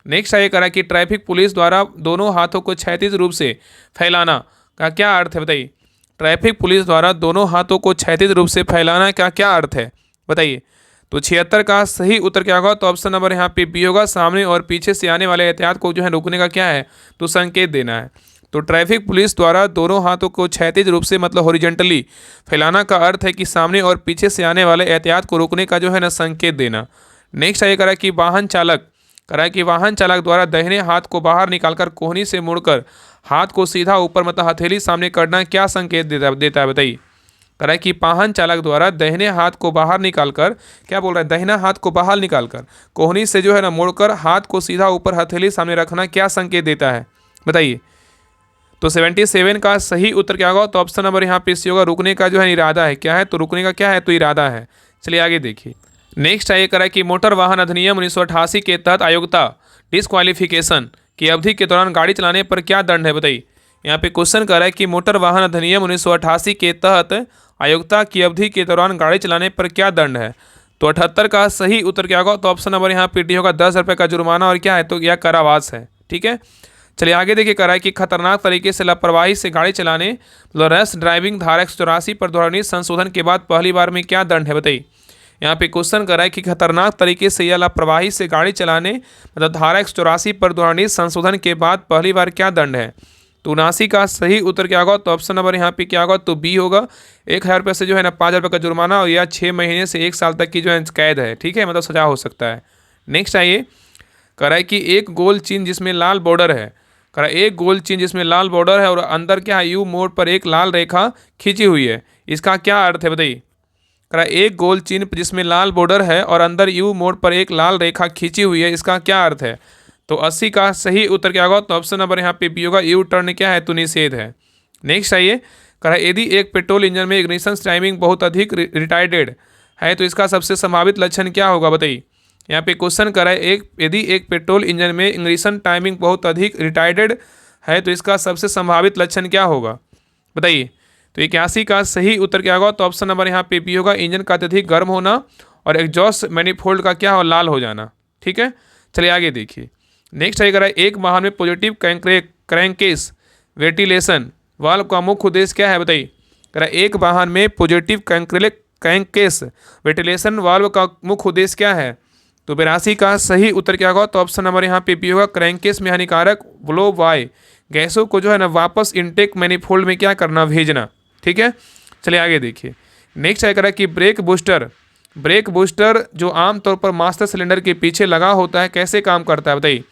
नेक्स्ट ये करा कि ट्रैफिक पुलिस द्वारा दोनों हाथों को क्षैतिज रूप से फैलाना का क्या अर्थ है बताइए। ट्रैफिक पुलिस द्वारा दोनों हाथों को क्षैतिज रूप से फैलाना का क्या अर्थ है बताइए। तो 76 का सही उत्तर क्या होगा? तो ऑप्शन नंबर यहाँ पे बी होगा, सामने और पीछे से आने वाले एहतियात को जो है रोकने का क्या है तो संकेत देना है। तो ट्रैफिक पुलिस द्वारा दोनों हाथों को क्षैतिज रूप से मतलब हॉरिजॉन्टली फैलाना का अर्थ है कि सामने और पीछे से आने वाले एहतियात को रोकने का जो है ना संकेत देना। नेक्स्ट ये करा कि वाहन चालक द्वारा दाहिने हाथ को बाहर निकालकर कोहनी से मुड़कर हाथ को सीधा ऊपर मतलब हथेली सामने करना क्या संकेत देता है बताइए। करा कि वाहन चालक द्वारा दाहिने हाथ को बाहर निकालकर क्या बोल रहा है, दाहिना हाथ को बाहर निकालकर कोहनी से जो है ना मुड़कर हाथ को सीधा ऊपर हथेली सामने रखना क्या संकेत देता है बताइए। तो 77 का सही उत्तर क्या होगा? तो ऑप्शन नंबर यहाँ पे सी होगा, रुकने का जो है इरादा है। क्या है तो रुकने का क्या है तो इरादा है। चलिए आगे देखिए। नेक्स्ट है ये करा कि मोटर वाहन अधिनियम 1988 के तहत अयोग्यता डिस्क्वालिफिकेशन की अवधि के दौरान गाड़ी चलाने पर क्या दंड है बताइए। यहाँ पे क्वेश्चन कर रहा है कि मोटर वाहन अधिनियम 1988 के तहत अयोग्यता की अवधि के दौरान गाड़ी चलाने पर क्या दंड है। तो 78 का सही उत्तर क्या होगा? तो ऑप्शन नंबर यहाँ पे डी होगा, 10 रुपये का जुर्माना और क्या है तो यह कारावास है। ठीक है, चलिए आगे देखिए। करा है कि खतरनाक तरीके से लापरवाही से गाड़ी चलाने मतलब रैश ड्राइविंग धारा 184 पर ध्वनि संशोधन के बाद पहली बार में क्या दंड है बताइए। यहाँ पे क्वेश्चन कर रहा है कि खतरनाक तरीके से या लापरवाही से गाड़ी चलाने मतलब धारा 184 पर ध्वनि संशोधन के बाद पहली बार क्या दंड है। तो 79 का सही उत्तर क्या होगा? तो ऑप्शन नंबर यहाँ पे क्या होगा तो बी होगा, 1000 रुपये से जो है ना 5000 रुपये का जुर्माना और या 6 महीने से 1 साल तक की जो है कैद है। ठीक है, मतलब सजा हो सकता है। नेक्स्ट आइए, करा है कि एक गोल चिन्ह जिसमें लाल बॉर्डर है, करा एक गोल चिन्ह जिसमें लाल बॉर्डर है और अंदर क्या है यू मोड़ पर एक लाल रेखा खींची हुई है, इसका क्या अर्थ है बताइए। करा एक गोल चिन्ह जिसमें लाल बॉर्डर है और अंदर यू मोड़ पर एक लाल रेखा खींची हुई है, इसका क्या अर्थ है। तो 80 का सही उत्तर क्या होगा? तो ऑप्शन नंबर यहाँ पे बी होगा, यू टर्न क्या है तो निषेध है। नेक्स्ट आइए, करा यदि एक पेट्रोल इंजन में इग्निशन टाइमिंग बहुत अधिक रिटार्डेड है तो इसका सबसे संभावित लक्षण क्या होगा बताइए। यहाँ पे क्वेश्चन करा है यदि एक पेट्रोल इंजन में इग्निशन टाइमिंग बहुत अधिक रिटार्डेड है तो इसका सबसे संभावित लक्षण क्या होगा बताइए। तो 81 का सही उत्तर क्या होगा? तो ऑप्शन नंबर यहाँ पे बी होगा, इंजन का अत्यधिक गर्म होना और एग्जॉस्ट मैनिफोल्ड का क्या हो लाल हो जाना। ठीक है, चलिए आगे देखिए। नेक्स्ट है करा एक वाहन में पॉजिटिव क्रैंकेस वेंटिलेशन वाल्व का मुख्य उद्देश्य क्या है बताइए। करा एक वाहन में पॉजिटिव क्रैंकेस वेंटिलेशन वाल्व का मुख्य उद्देश्य क्या है। तो 82 का सही उत्तर क्या होगा? तो ऑप्शन नंबर यहाँ पे बी होगा, क्रैंकेस में हानिकारक ब्लो वाई गैसों को जो है ना वापस इनटेक मैनिफोल्ड में क्या करना भेजना। ठीक है, चलिए आगे देखिए। नेक्स्ट है करा कि ब्रेक बूस्टर जो आमतौर पर मास्टर सिलेंडर के पीछे लगा होता है कैसे काम करता है बताइए।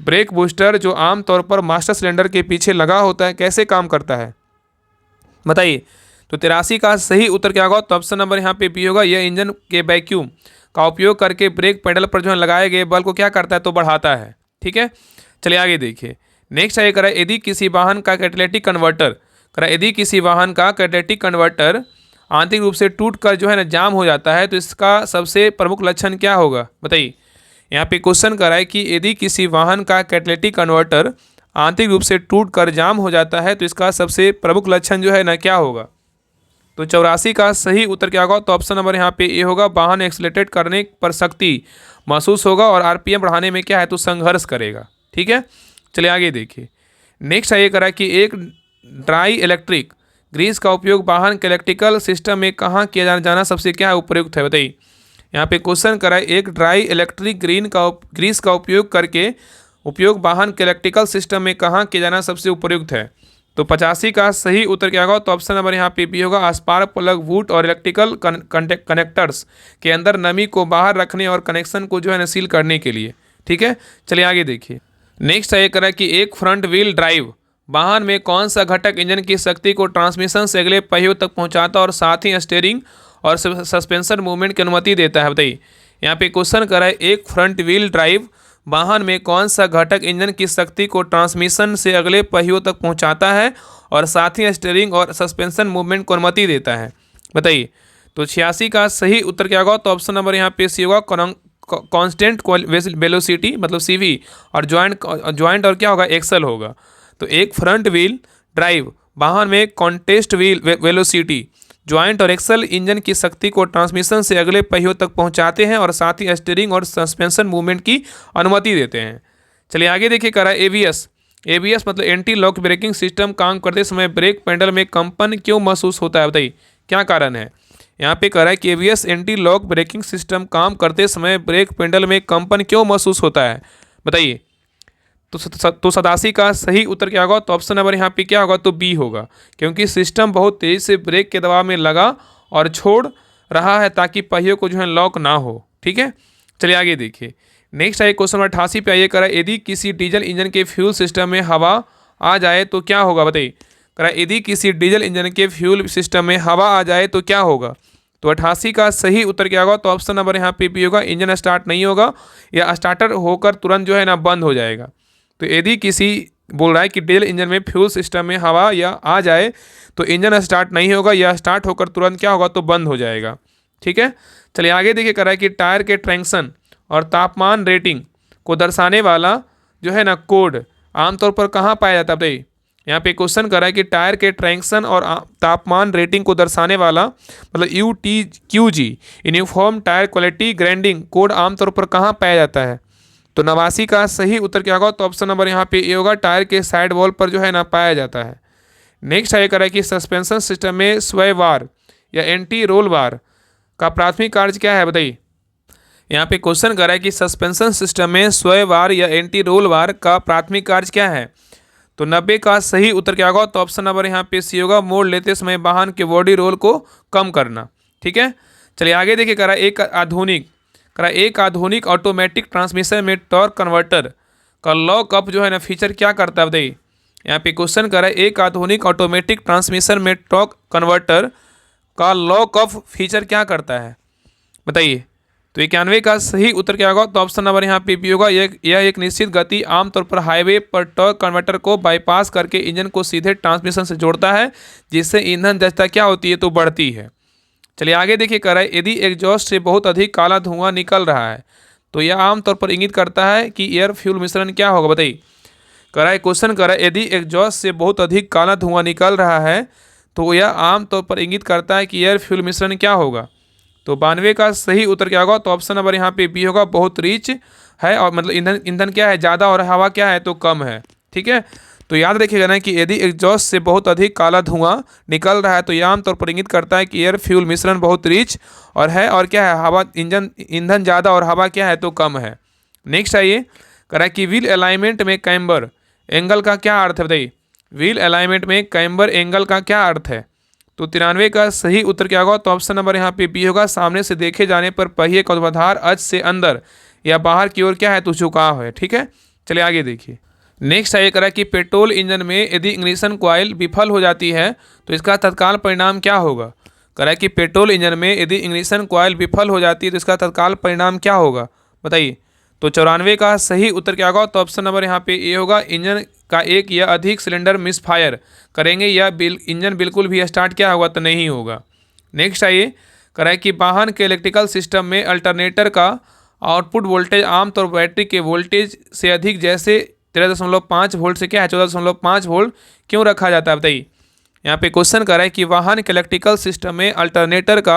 ब्रेक बूस्टर जो आमतौर पर मास्टर सिलेंडर के पीछे लगा होता है कैसे काम करता है बताइए। तो 83 का सही उत्तर क्या होगा? तो ऑप्शन नंबर यहाँ पे बी होगा, यह इंजन के वैक्यूम का उपयोग करके ब्रेक पेडल पर जो है लगाए गए बल को क्या करता है तो बढ़ाता है। ठीक है, चलिए आगे देखिए। नेक्स्ट है करा यदि किसी वाहन का कैटालिटिक कन्वर्टर करा यदि किसी वाहन का कैटेलिटिक कन्वर्टर आंतरिक रूप से टूट कर जो है ना जाम हो जाता है तो इसका सबसे प्रमुख लक्षण क्या होगा, बताइए। यहाँ पे क्वेश्चन करा है कि यदि किसी वाहन का कैटेलिटिक कन्वर्टर आंतरिक रूप से टूट कर जाम हो जाता है तो इसका सबसे प्रमुख लक्षण जो है ना क्या होगा। तो 84 का सही उत्तर क्या होगा, तो ऑप्शन नंबर यहाँ पे ए होगा, वाहन एक्सीलरेट करने पर शक्ति महसूस होगा और आरपीएम बढ़ाने में क्या है तो संघर्ष करेगा। ठीक है, चलिए आगे देखिए। नेक्स्ट है ये करा कि एक ड्राई इलेक्ट्रिक ग्रीस का उपयोग वाहन के इलेक्ट्रिकल सिस्टम में कहाँ किया जाना सबसे क्या है उपयुक्त है, बताइए। यहाँ पे क्वेश्चन करा है एक ड्राई इलेक्ट्रिक ग्रीस का उपयोग वाहन के इलेक्ट्रिकल सिस्टम में कहाँ किया जाना सबसे उपयुक्त है। तो 85 का सही उत्तर क्या होगा, तो ऑप्शन नंबर यहाँ पे बी होगा, स्पार्क प्लग वुड और इलेक्ट्रिकल कनेक्टर्स के अंदर नमी को बाहर रखने और कनेक्शन को जो है ना सील करने के लिए। ठीक है, चलिए आगे देखिए। नेक्स्ट है ये करा कि एक फ्रंट व्हील ड्राइव वाहन में कौन सा घटक इंजन की शक्ति को ट्रांसमिशन से अगले पहियों तक पहुंचाता और साथ ही स्टीयरिंग और सस्पेंशन मूवमेंट की अनुमति देता है, बताइए। यहाँ पे क्वेश्चन करा है एक फ्रंट व्हील ड्राइव वाहन में कौन सा घटक इंजन की शक्ति को ट्रांसमिशन से अगले पहियों तक पहुंचाता है और साथ ही स्टीयरिंग और सस्पेंशन मूवमेंट को अनुमति देता है, बताइए। तो 86 का सही उत्तर क्या होगा, तो ऑप्शन नंबर यहाँ पे सी होगा, कांस्टेंट वेलोसिटी मतलब सीवी और ज्वाइंट और क्या होगा एक्सल होगा। तो एक फ्रंट व्हील ड्राइव वाहन में कॉन्टेस्ट व्हील वेलोसिटी ज्वाइंट और एक्सल इंजन की शक्ति को ट्रांसमिशन से अगले पहियों तक पहुंचाते हैं और साथ ही स्टीयरिंग और सस्पेंशन मूवमेंट की अनुमति देते हैं। चलिए आगे देखिए करा एबीएस मतलब एंटी लॉक ब्रेकिंग सिस्टम काम करते समय ब्रेक पैडल में कंपन क्यों महसूस होता है, बताइए क्या कारण है। यहाँ पे कह रहा है कि ABS anti lock braking system काम करते समय ब्रेक पैडल में कंपन क्यों महसूस होता है, बताइए। तो 87 का सही उत्तर क्या होगा, तो ऑप्शन नंबर यहाँ पे क्या होगा, तो बी होगा, क्योंकि सिस्टम बहुत तेज़ी से ब्रेक के दबाव में लगा और छोड़ रहा है ताकि पहियों को जो है लॉक ना हो। ठीक है, चलिए आगे देखिए। नेक्स्ट है क्वेश्चन नंबर 88 पे आइए करा यदि किसी डीजल इंजन के फ्यूल सिस्टम में हवा आ जाए तो क्या होगा, बताइए। करा यदि किसी डीजल इंजन के फ्यूल सिस्टम में हवा आ जाए तो क्या होगा। तो 88 का सही उत्तर क्या होगा, तो ऑप्शन नंबर यहाँ पे बी होगा, इंजन स्टार्ट नहीं होगा या स्टार्टर होकर तुरंत जो है ना बंद हो जाएगा। तो यदि किसी बोल रहा है कि डीजल इंजन में फ्यूल सिस्टम में हवा या आ जाए तो इंजन स्टार्ट नहीं होगा या स्टार्ट होकर तुरंत क्या होगा तो बंद हो जाएगा। ठीक है, चलिए आगे देखिए करा है कि टायर के ट्रैक्शन और तापमान रेटिंग को दर्शाने वाला जो है ना कोड आमतौर पर कहाँ पाया जाता है, बताइए। यहाँ पे क्वेश्चन करा है कि टायर के ट्रैक्शन और तापमान रेटिंग को दर्शाने वाला मतलब UTQG uniform tyre quality grading code आमतौर पर कहाँ पाया जाता है। तो 89 का सही उत्तर क्या होगा, तो ऑप्शन नंबर यहाँ पे ए होगा, टायर के साइड वॉल पर जो है ना पाया जाता है। नेक्स्ट है करा कि सस्पेंशन सिस्टम में स्वय वार या एंटी रोल वार का प्राथमिक कार्य क्या है, बताइए। यहाँ पे क्वेश्चन करा है कि सस्पेंशन सिस्टम में स्वय वार या एंटी रोल वार का प्राथमिक कार्य क्या है। तो 90 का सही उत्तर क्या होगा, तो ऑप्शन नंबर यहाँ पे सी होगा, मोड़ लेते समय वाहन के बॉडी रोल को कम करना। ठीक है, चलिए आगे देखिए करा एक आधुनिक ऑटोमेटिक ट्रांसमिशन में टॉर्क कन्वर्टर का लॉक अप जो है ना फीचर क्या करता है, बताइए। यहाँ पे क्वेश्चन करा है एक आधुनिक ऑटोमेटिक ट्रांसमिशन में टॉर्क कन्वर्टर का लॉक अप फीचर क्या करता है, बताइए। तो 91 का सही उत्तर क्या होगा, तो ऑप्शन नंबर यहाँ पे बी होगा, यह एक निश्चित गति आमतौर पर हाईवे पर टॉर्क कन्वर्टर को बाईपास करके इंजन को सीधे ट्रांसमिशन से जोड़ता है जिससे ईंधन दक्षता क्या होती है तो बढ़ती है। चलिए आगे देखिए कह रहा है यदि एग्जॉस्ट से बहुत अधिक काला धुआं निकल रहा है तो यह आमतौर पर इंगित करता है कि एयर फ्यूल मिश्रण क्या होगा, बताइए। कह रहा है क्वेश्चन कह रहा है यदि एग्जॉस्ट से बहुत अधिक काला धुआं निकल रहा है तो यह आमतौर पर इंगित करता है कि एयर फ्यूल मिश्रण क्या होगा। तो 92 का सही उत्तर क्या होगा, तो ऑप्शन नंबर यहाँ पे बी होगा, बहुत रिच है और मतलब ईंधन क्या है ज़्यादा और हवा क्या है तो कम है। ठीक है, तो याद रखिएगा ना कि यदि एग्जॉस्ट से बहुत अधिक काला धुआं निकल रहा है तो यह आमतौर पर इंगित करता है कि एयर फ्यूल मिश्रण बहुत रिच और क्या है हवा ईंधन ज़्यादा और हवा क्या है तो कम है। नेक्स्ट आइए कह रहा है कि व्हील अलाइनमेंट में कैम्बर एंगल का क्या अर्थ है, बताइए। व्हील अलाइनमेंट में कैम्बर एंगल का क्या अर्थ है। तो 93 का सही उत्तर क्या होगा, तो ऑप्शन नंबर यहाँ पे बी होगा, सामने से देखे जाने पर पहिए का ऊर्ध्वाधर अक्ष से अंदर या बाहर की ओर क्या है तो झुकाव है। ठीक है, चलिए आगे देखिए। नेक्स्ट है करा कि पेट्रोल इंजन में यदि इग्निशन कॉइल विफल हो जाती है तो इसका तत्काल परिणाम क्या होगा। करा कि पेट्रोल इंजन में यदि इग्निशन कॉइल विफल हो जाती है तो इसका तत्काल परिणाम क्या होगा, बताइए। तो 94 का सही उत्तर क्या होगा, तो ऑप्शन नंबर यहाँ पे ए होगा, इंजन का एक या अधिक सिलेंडर मिसफायर करेंगे या इंजन बिल्कुल भी स्टार्ट क्या होगा तो नहीं होगा। नेक्स्ट आइए कराए कि वाहन के इलेक्ट्रिकल सिस्टम में अल्टरनेटर का आउटपुट वोल्टेज आमतौर पर बैटरी के वोल्टेज से अधिक जैसे 13.5 वोल्ट से क्या है 14.5 वोल्ट क्यों रखा जाता है बताइए। यहाँ पे क्वेश्चन कर रहा है कि वाहन के इलेक्ट्रिकल सिस्टम में अल्टरनेटर का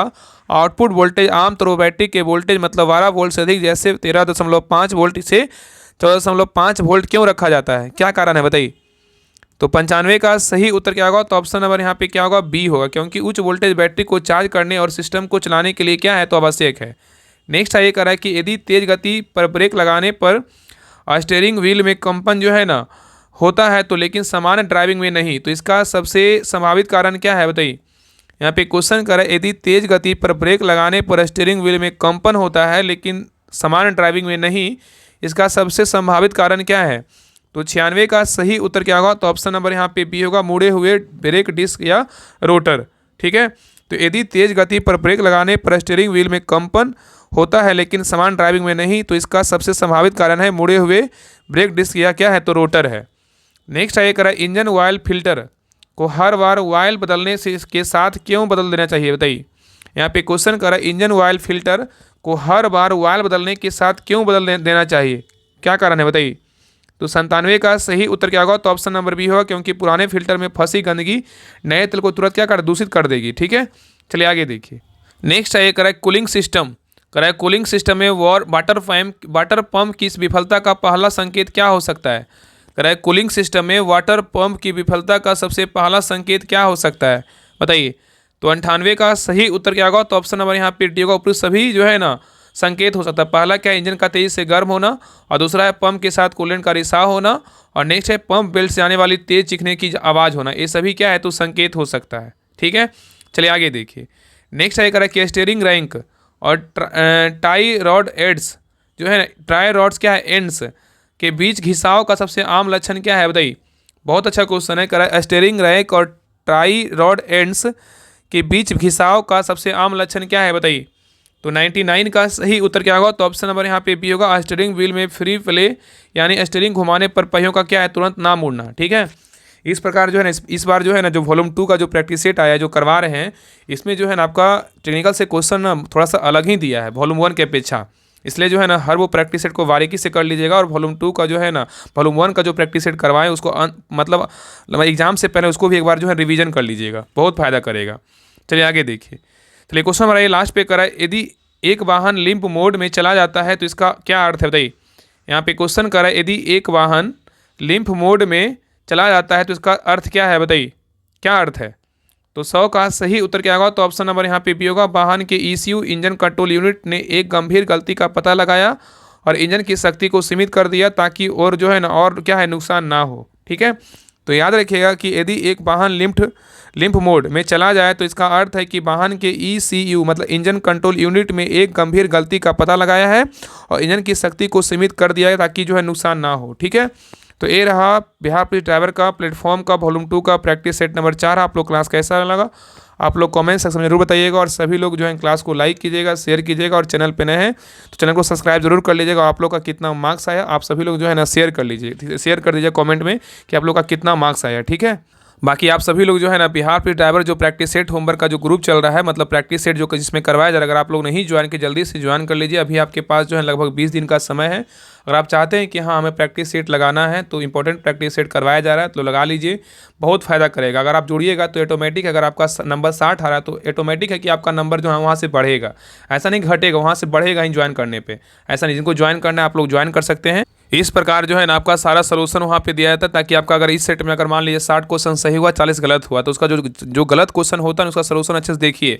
आउटपुट वोल्टेज आमतौर पर बैटरी के वोल्टेज मतलब 12 वोल्ट से अधिक जैसे 13.5 वोल्ट से 14.5 वोल्ट क्यों रखा जाता है, क्या कारण है बताइए। तो 95 का सही उत्तर क्या होगा, तो ऑप्शन नंबर यहाँ पे क्या होगा, बी होगा, क्योंकि उच्च वोल्टेज बैटरी को चार्ज करने और सिस्टम को चलाने के लिए क्या है तो आवश्यक है। नेक्स्ट आइए करा है कि यदि तेज गति पर ब्रेक लगाने पर स्टीयरिंग व्हील में कंपन जो है ना होता है तो लेकिन सामान्य ड्राइविंग में नहीं, तो इसका सबसे संभावित कारण क्या है बताइए। यहाँ पे क्वेश्चन करा है यदि तेज गति पर ब्रेक लगाने पर स्टीयरिंग व्हील में कंपन होता है लेकिन सामान्य ड्राइविंग में नहीं, इसका सबसे संभावित कारण क्या है। तो 96 का सही उत्तर क्या होगा, तो ऑप्शन नंबर यहाँ पे बी होगा, मुड़े हुए ब्रेक डिस्क या रोटर। ठीक है, तो यदि तेज गति पर ब्रेक लगाने पर स्टीयरिंग व्हील में कंपन होता है लेकिन समान ड्राइविंग में नहीं, तो इसका सबसे संभावित कारण है मुड़े हुए ब्रेक डिस्क या क्या है तो रोटर है। नेक्स्ट आइए करा इंजन ऑयल फिल्टर को हर बार ऑयल बदलने से इसके साथ क्यों बदल देना चाहिए बताइए। यहाँ पे क्वेश्चन करा इंजन ऑयल फिल्टर को हर बार ऑयल बदलने के साथ क्यों बदल देना चाहिए, क्या कारण है बताइए। तो 97 का सही उत्तर क्या होगा, तो ऑप्शन नंबर बी होगा, क्योंकि पुराने फिल्टर में फंसी गंदगी नए तेल को तुरंत क्या कर दूषित कर देगी। ठीक है, चलिए आगे देखिए। नेक्स्ट आइए करा कूलिंग सिस्टम, करा कूलिंग सिस्टम में वाटर पंप की विफलता का पहला संकेत क्या हो सकता है। करा कूलिंग सिस्टम में वाटर पंप की विफलता का सबसे पहला संकेत क्या हो सकता है बताइए। तो 98 का सही उत्तर क्या होगा, तो ऑप्शन नंबर यहाँ पे डी होगा, ऊपर सभी जो है ना संकेत हो सकता है। पहला क्या है, इंजन का तेजी से गर्म होना, और दूसरा है पंप के साथ कूलेंट का रिसाव होना, और नेक्स्ट है पंप बेल्ट से आने वाली तेज चिखने की आवाज़ होना। ये सभी क्या है तो संकेत हो सकता है। ठीक है, चलिए आगे देखिए। नेक्स्ट है करा कि स्टीयरिंग रैंक और टाई रॉड एड्स जो है ट्राई रॉड्स क्या है एंड्स के बीच घिसाव का सबसे आम लक्षण क्या है बताइए। बहुत अच्छा क्वेश्चन है, करा स्टीयरिंग रैंक और टाई रॉड एंड्स के बीच घिसाव का सबसे आम लक्षण क्या है बताइए। तो 99 का सही उत्तर क्या होगा, तो ऑप्शन नंबर यहाँ पे बी होगा, स्टीयरिंग व्हील में फ्री प्ले यानी स्टीयरिंग घुमाने पर पहियों का क्या है तुरंत ना मुड़ना। ठीक है, इस प्रकार जो है ना इस बार जो है ना जो वॉल्यूम 2 का जो प्रैक्टिस सेट आया है जो करवा रहे हैं, इसमें जो है ना आपका टेक्निकल से क्वेश्चन ना थोड़ा सा अलग ही दिया है वॉल्यूम 1 के अपेक्षा। इसलिए जो है ना हर वो प्रैक्टिस सेट को बारीकी से कर लीजिएगा, और वॉल्यूम 2 का जो है ना वॉल्यूम 1 का जो प्रैक्टिस सेट करवाएं उसको मतलब एग्जाम से पहले उसको भी एक बार जो है रिवीजन कर लीजिएगा, बहुत फायदा करेगा। चलिए आगे देखिए। चलिए क्वेश्चन हमारा ये लास्ट पे करा है, यदि एक वाहन लिम्प मोड में चला जाता है तो इसका क्या अर्थ है बताइए। यहाँ पे क्वेश्चन करा है, यदि एक वाहन लिम्प मोड में चला जाता है तो इसका अर्थ क्या है बताइए, क्या अर्थ है। तो 100 का सही उत्तर क्या होगा, तो ऑप्शन नंबर यहाँ पे बी होगा, वाहन के ECU इंजन कंट्रोल यूनिट ने एक गंभीर गलती का पता लगाया और इंजन की शक्ति को सीमित कर दिया ताकि और जो है ना और क्या है नुकसान ना हो। ठीक है, तो याद रखिएगा कि यदि एक वाहन लिम्प मोड में चला जाए तो इसका अर्थ है कि वाहन के ECU मतलब इंजन कंट्रोल यूनिट में एक गंभीर गलती का पता लगाया है और इंजन की शक्ति को सीमित कर दिया है ताकि जो है नुकसान ना हो। ठीक है, तो ये रहा बिहार पुलिस ड्राइवर का प्लेटफॉर्म का वॉल्यूम 2 का प्रैक्टिस सेट नंबर 4। आप लोग क्लास कैसा लगा आप लोग कमेंट सेक्शन में जरूर बताइएगा, और सभी लोग जो है क्लास को लाइक कीजिएगा, शेयर कीजिएगा, और चैनल पे नए हैं तो चैनल को सब्सक्राइब जरूर कर लीजिएगा। आप लोग का कितना मार्क्स आया आप सभी लोग जो है ना शेयर कर लीजिए, शेयर कर दीजिए कमेंट में कि आप लोग का कितना मार्क्स आया। ठीक है, बाकी आप सभी लोग जो है ना बिहार पुलिस ड्राइवर जो प्रैक्टिस सेट होमवर्क का जो ग्रुप चल रहा है मतलब प्रैक्टिस सेट जो जिसमें करवाया जा रहा है, अगर आप लोग नहीं ज्वाइन किए जल्दी से ज्वाइन कर लीजिए। अभी आपके पास जो है लगभग 20 दिन का समय है। अगर आप चाहते हैं कि हाँ हमें प्रैक्टिस सेट लगाना है तो इंपॉर्टेंट प्रैक्टिस सेट करवाया जा रहा है तो लगा लीजिए, बहुत फ़ायदा करेगा। अगर आप जुड़िएगा तो ऑटोमेटिक अगर आपका नंबर 60 आ रहा है तो ऑटोमेटिक है कि आपका नंबर जो है वहाँ से बढ़ेगा, ऐसा नहीं घटेगा, वहाँ से बढ़ेगा ही ज्वाइन करने पर। ऐसा नहीं, जिनको ज्वाइन करना है आप लोग ज्वाइन कर सकते हैं। इस प्रकार जो है ना आपका सारा सोल्यूशन वहाँ पे दिया जाता है ताकि आपका अगर इस सेट में अगर मान लीजिए 60 क्वेश्चन सही हुआ 40 गलत हुआ तो उसका जो गलत क्वेश्चन होता है उसका सोल्यूशन अच्छे से देखिए,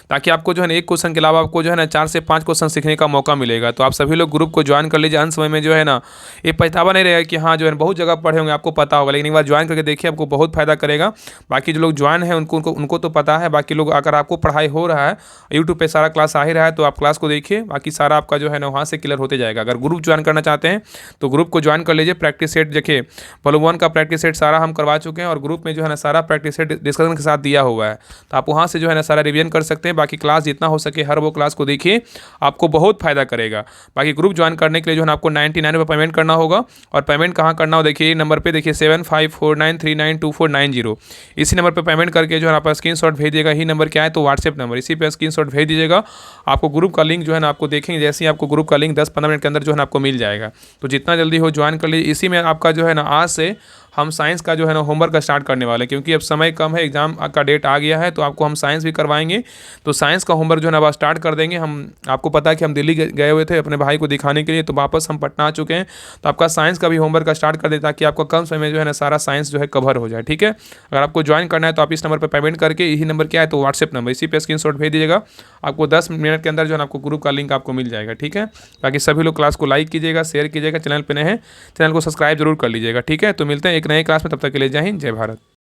ताकि आपको जो है ना एक क्वेश्चन के अलावा आपको जो है ना 4 से 5 क्वेश्चन सीखने का मौका मिलेगा। तो आप सभी लोग ग्रुप को ज्वाइन कर लीजिए। अंत समय में जो है ना ये पछतावा नहीं रहेगा कि हाँ जो है बहुत जगह पढ़े होंगे आपको पता होगा, लेकिन एक बार ज्वाइन करके देखिए आपको बहुत फायदा करेगा। बाकी जो लोग ज्वाइन है उनको तो पता है, बाकी लोग अगर आपको पढ़ाई हो रहा है यूट्यूब पे सारा क्लास आ ही रहा है तो आप क्लास को देखिए, बाकी सारा आपका जो है ना वहाँ से क्लियर होते जाएगा। अगर ग्रुप ज्वाइन करना चाहते हैं तो ग्रुप को ज्वाइन कर लीजिए। प्रैक्टिस सेट देखिए वॉल्यूम 1 का प्रैक्टिस सेट सारा हम करवा चुके हैं और ग्रुप में जो है ना सारा प्रैक्टिस सेट डिस्कशन के साथ दिया हुआ है, तो आप वहाँ से जो है ना सारा रिवीजन कर सकते हैं। बाकी क्लास जितना हो सके हर वो क्लास को देखिए, आपको बहुत फायदा करेगा। बाकी ग्रुप ज्वाइन करने के लिए जो है ना आपको 99 रुपये पेमेंट करना होगा। और पेमेंट कहाँ करना हो देखिए, नंबर पे देखिए 7549392490, इसी नंबर पे पेमेंट करके जो है आप स्क्रीनशॉट भेज दीजिएगा। ही नंबर क्या है तो व्हाट्सएप नंबर, इसी पे स्क्रीनशॉट भेज दीजिएगा। आपको ग्रुप का लिंक जो है ना आपको देखेंगे जैसे ही आपको ग्रुप का लिंक 10-15 मिनट के अंदर जो है ना आपको मिल जाएगा। तो जितना जल्दी हो ज्वाइन कर लीजिए। इसी में आपका जो है ना आज से हम साइंस का जो है ना होमवर्क स्टार्ट करने वाले हैं, क्योंकि अब समय कम है, एग्जाम का डेट आ गया है, तो आपको हम साइंस भी करवाएंगे। तो साइंस का होमवर्क जो है ना अब स्टार्ट कर देंगे हम। आपको पता है कि हम दिल्ली गए हुए थे अपने भाई को दिखाने के लिए, तो वापस हम पटना आ चुके हैं। तो आपका साइंस का भी होमवर्क स्टार्ट कर दें ताकि आपका कम समय में जो है ना सारा साइंस जो है कवर हो जाए। ठीक है, अगर आपको ज्वाइन करना है तो आप इस नंबर पर पेमेंट करके, यही नंबर क्या है तो व्हाट्सएप नंबर, इसी पे स्क्रीनशॉट भेज दीजिएगा। आपको 10 मिनट के अंदर जो है ना आपको ग्रुप का लिंक आपको मिल जाएगा। ठीक है, बाकी सभी लोग क्लास को लाइक कीजिएगा, शेयर कीजिएगा। चैनल पे नए हैं चैनल को सब्सक्राइब जरूर कर लीजिएगा। ठीक है, तो मिलते हैं एक नए क्लास में, तब तक के लिए जय हिंद, जय भारत।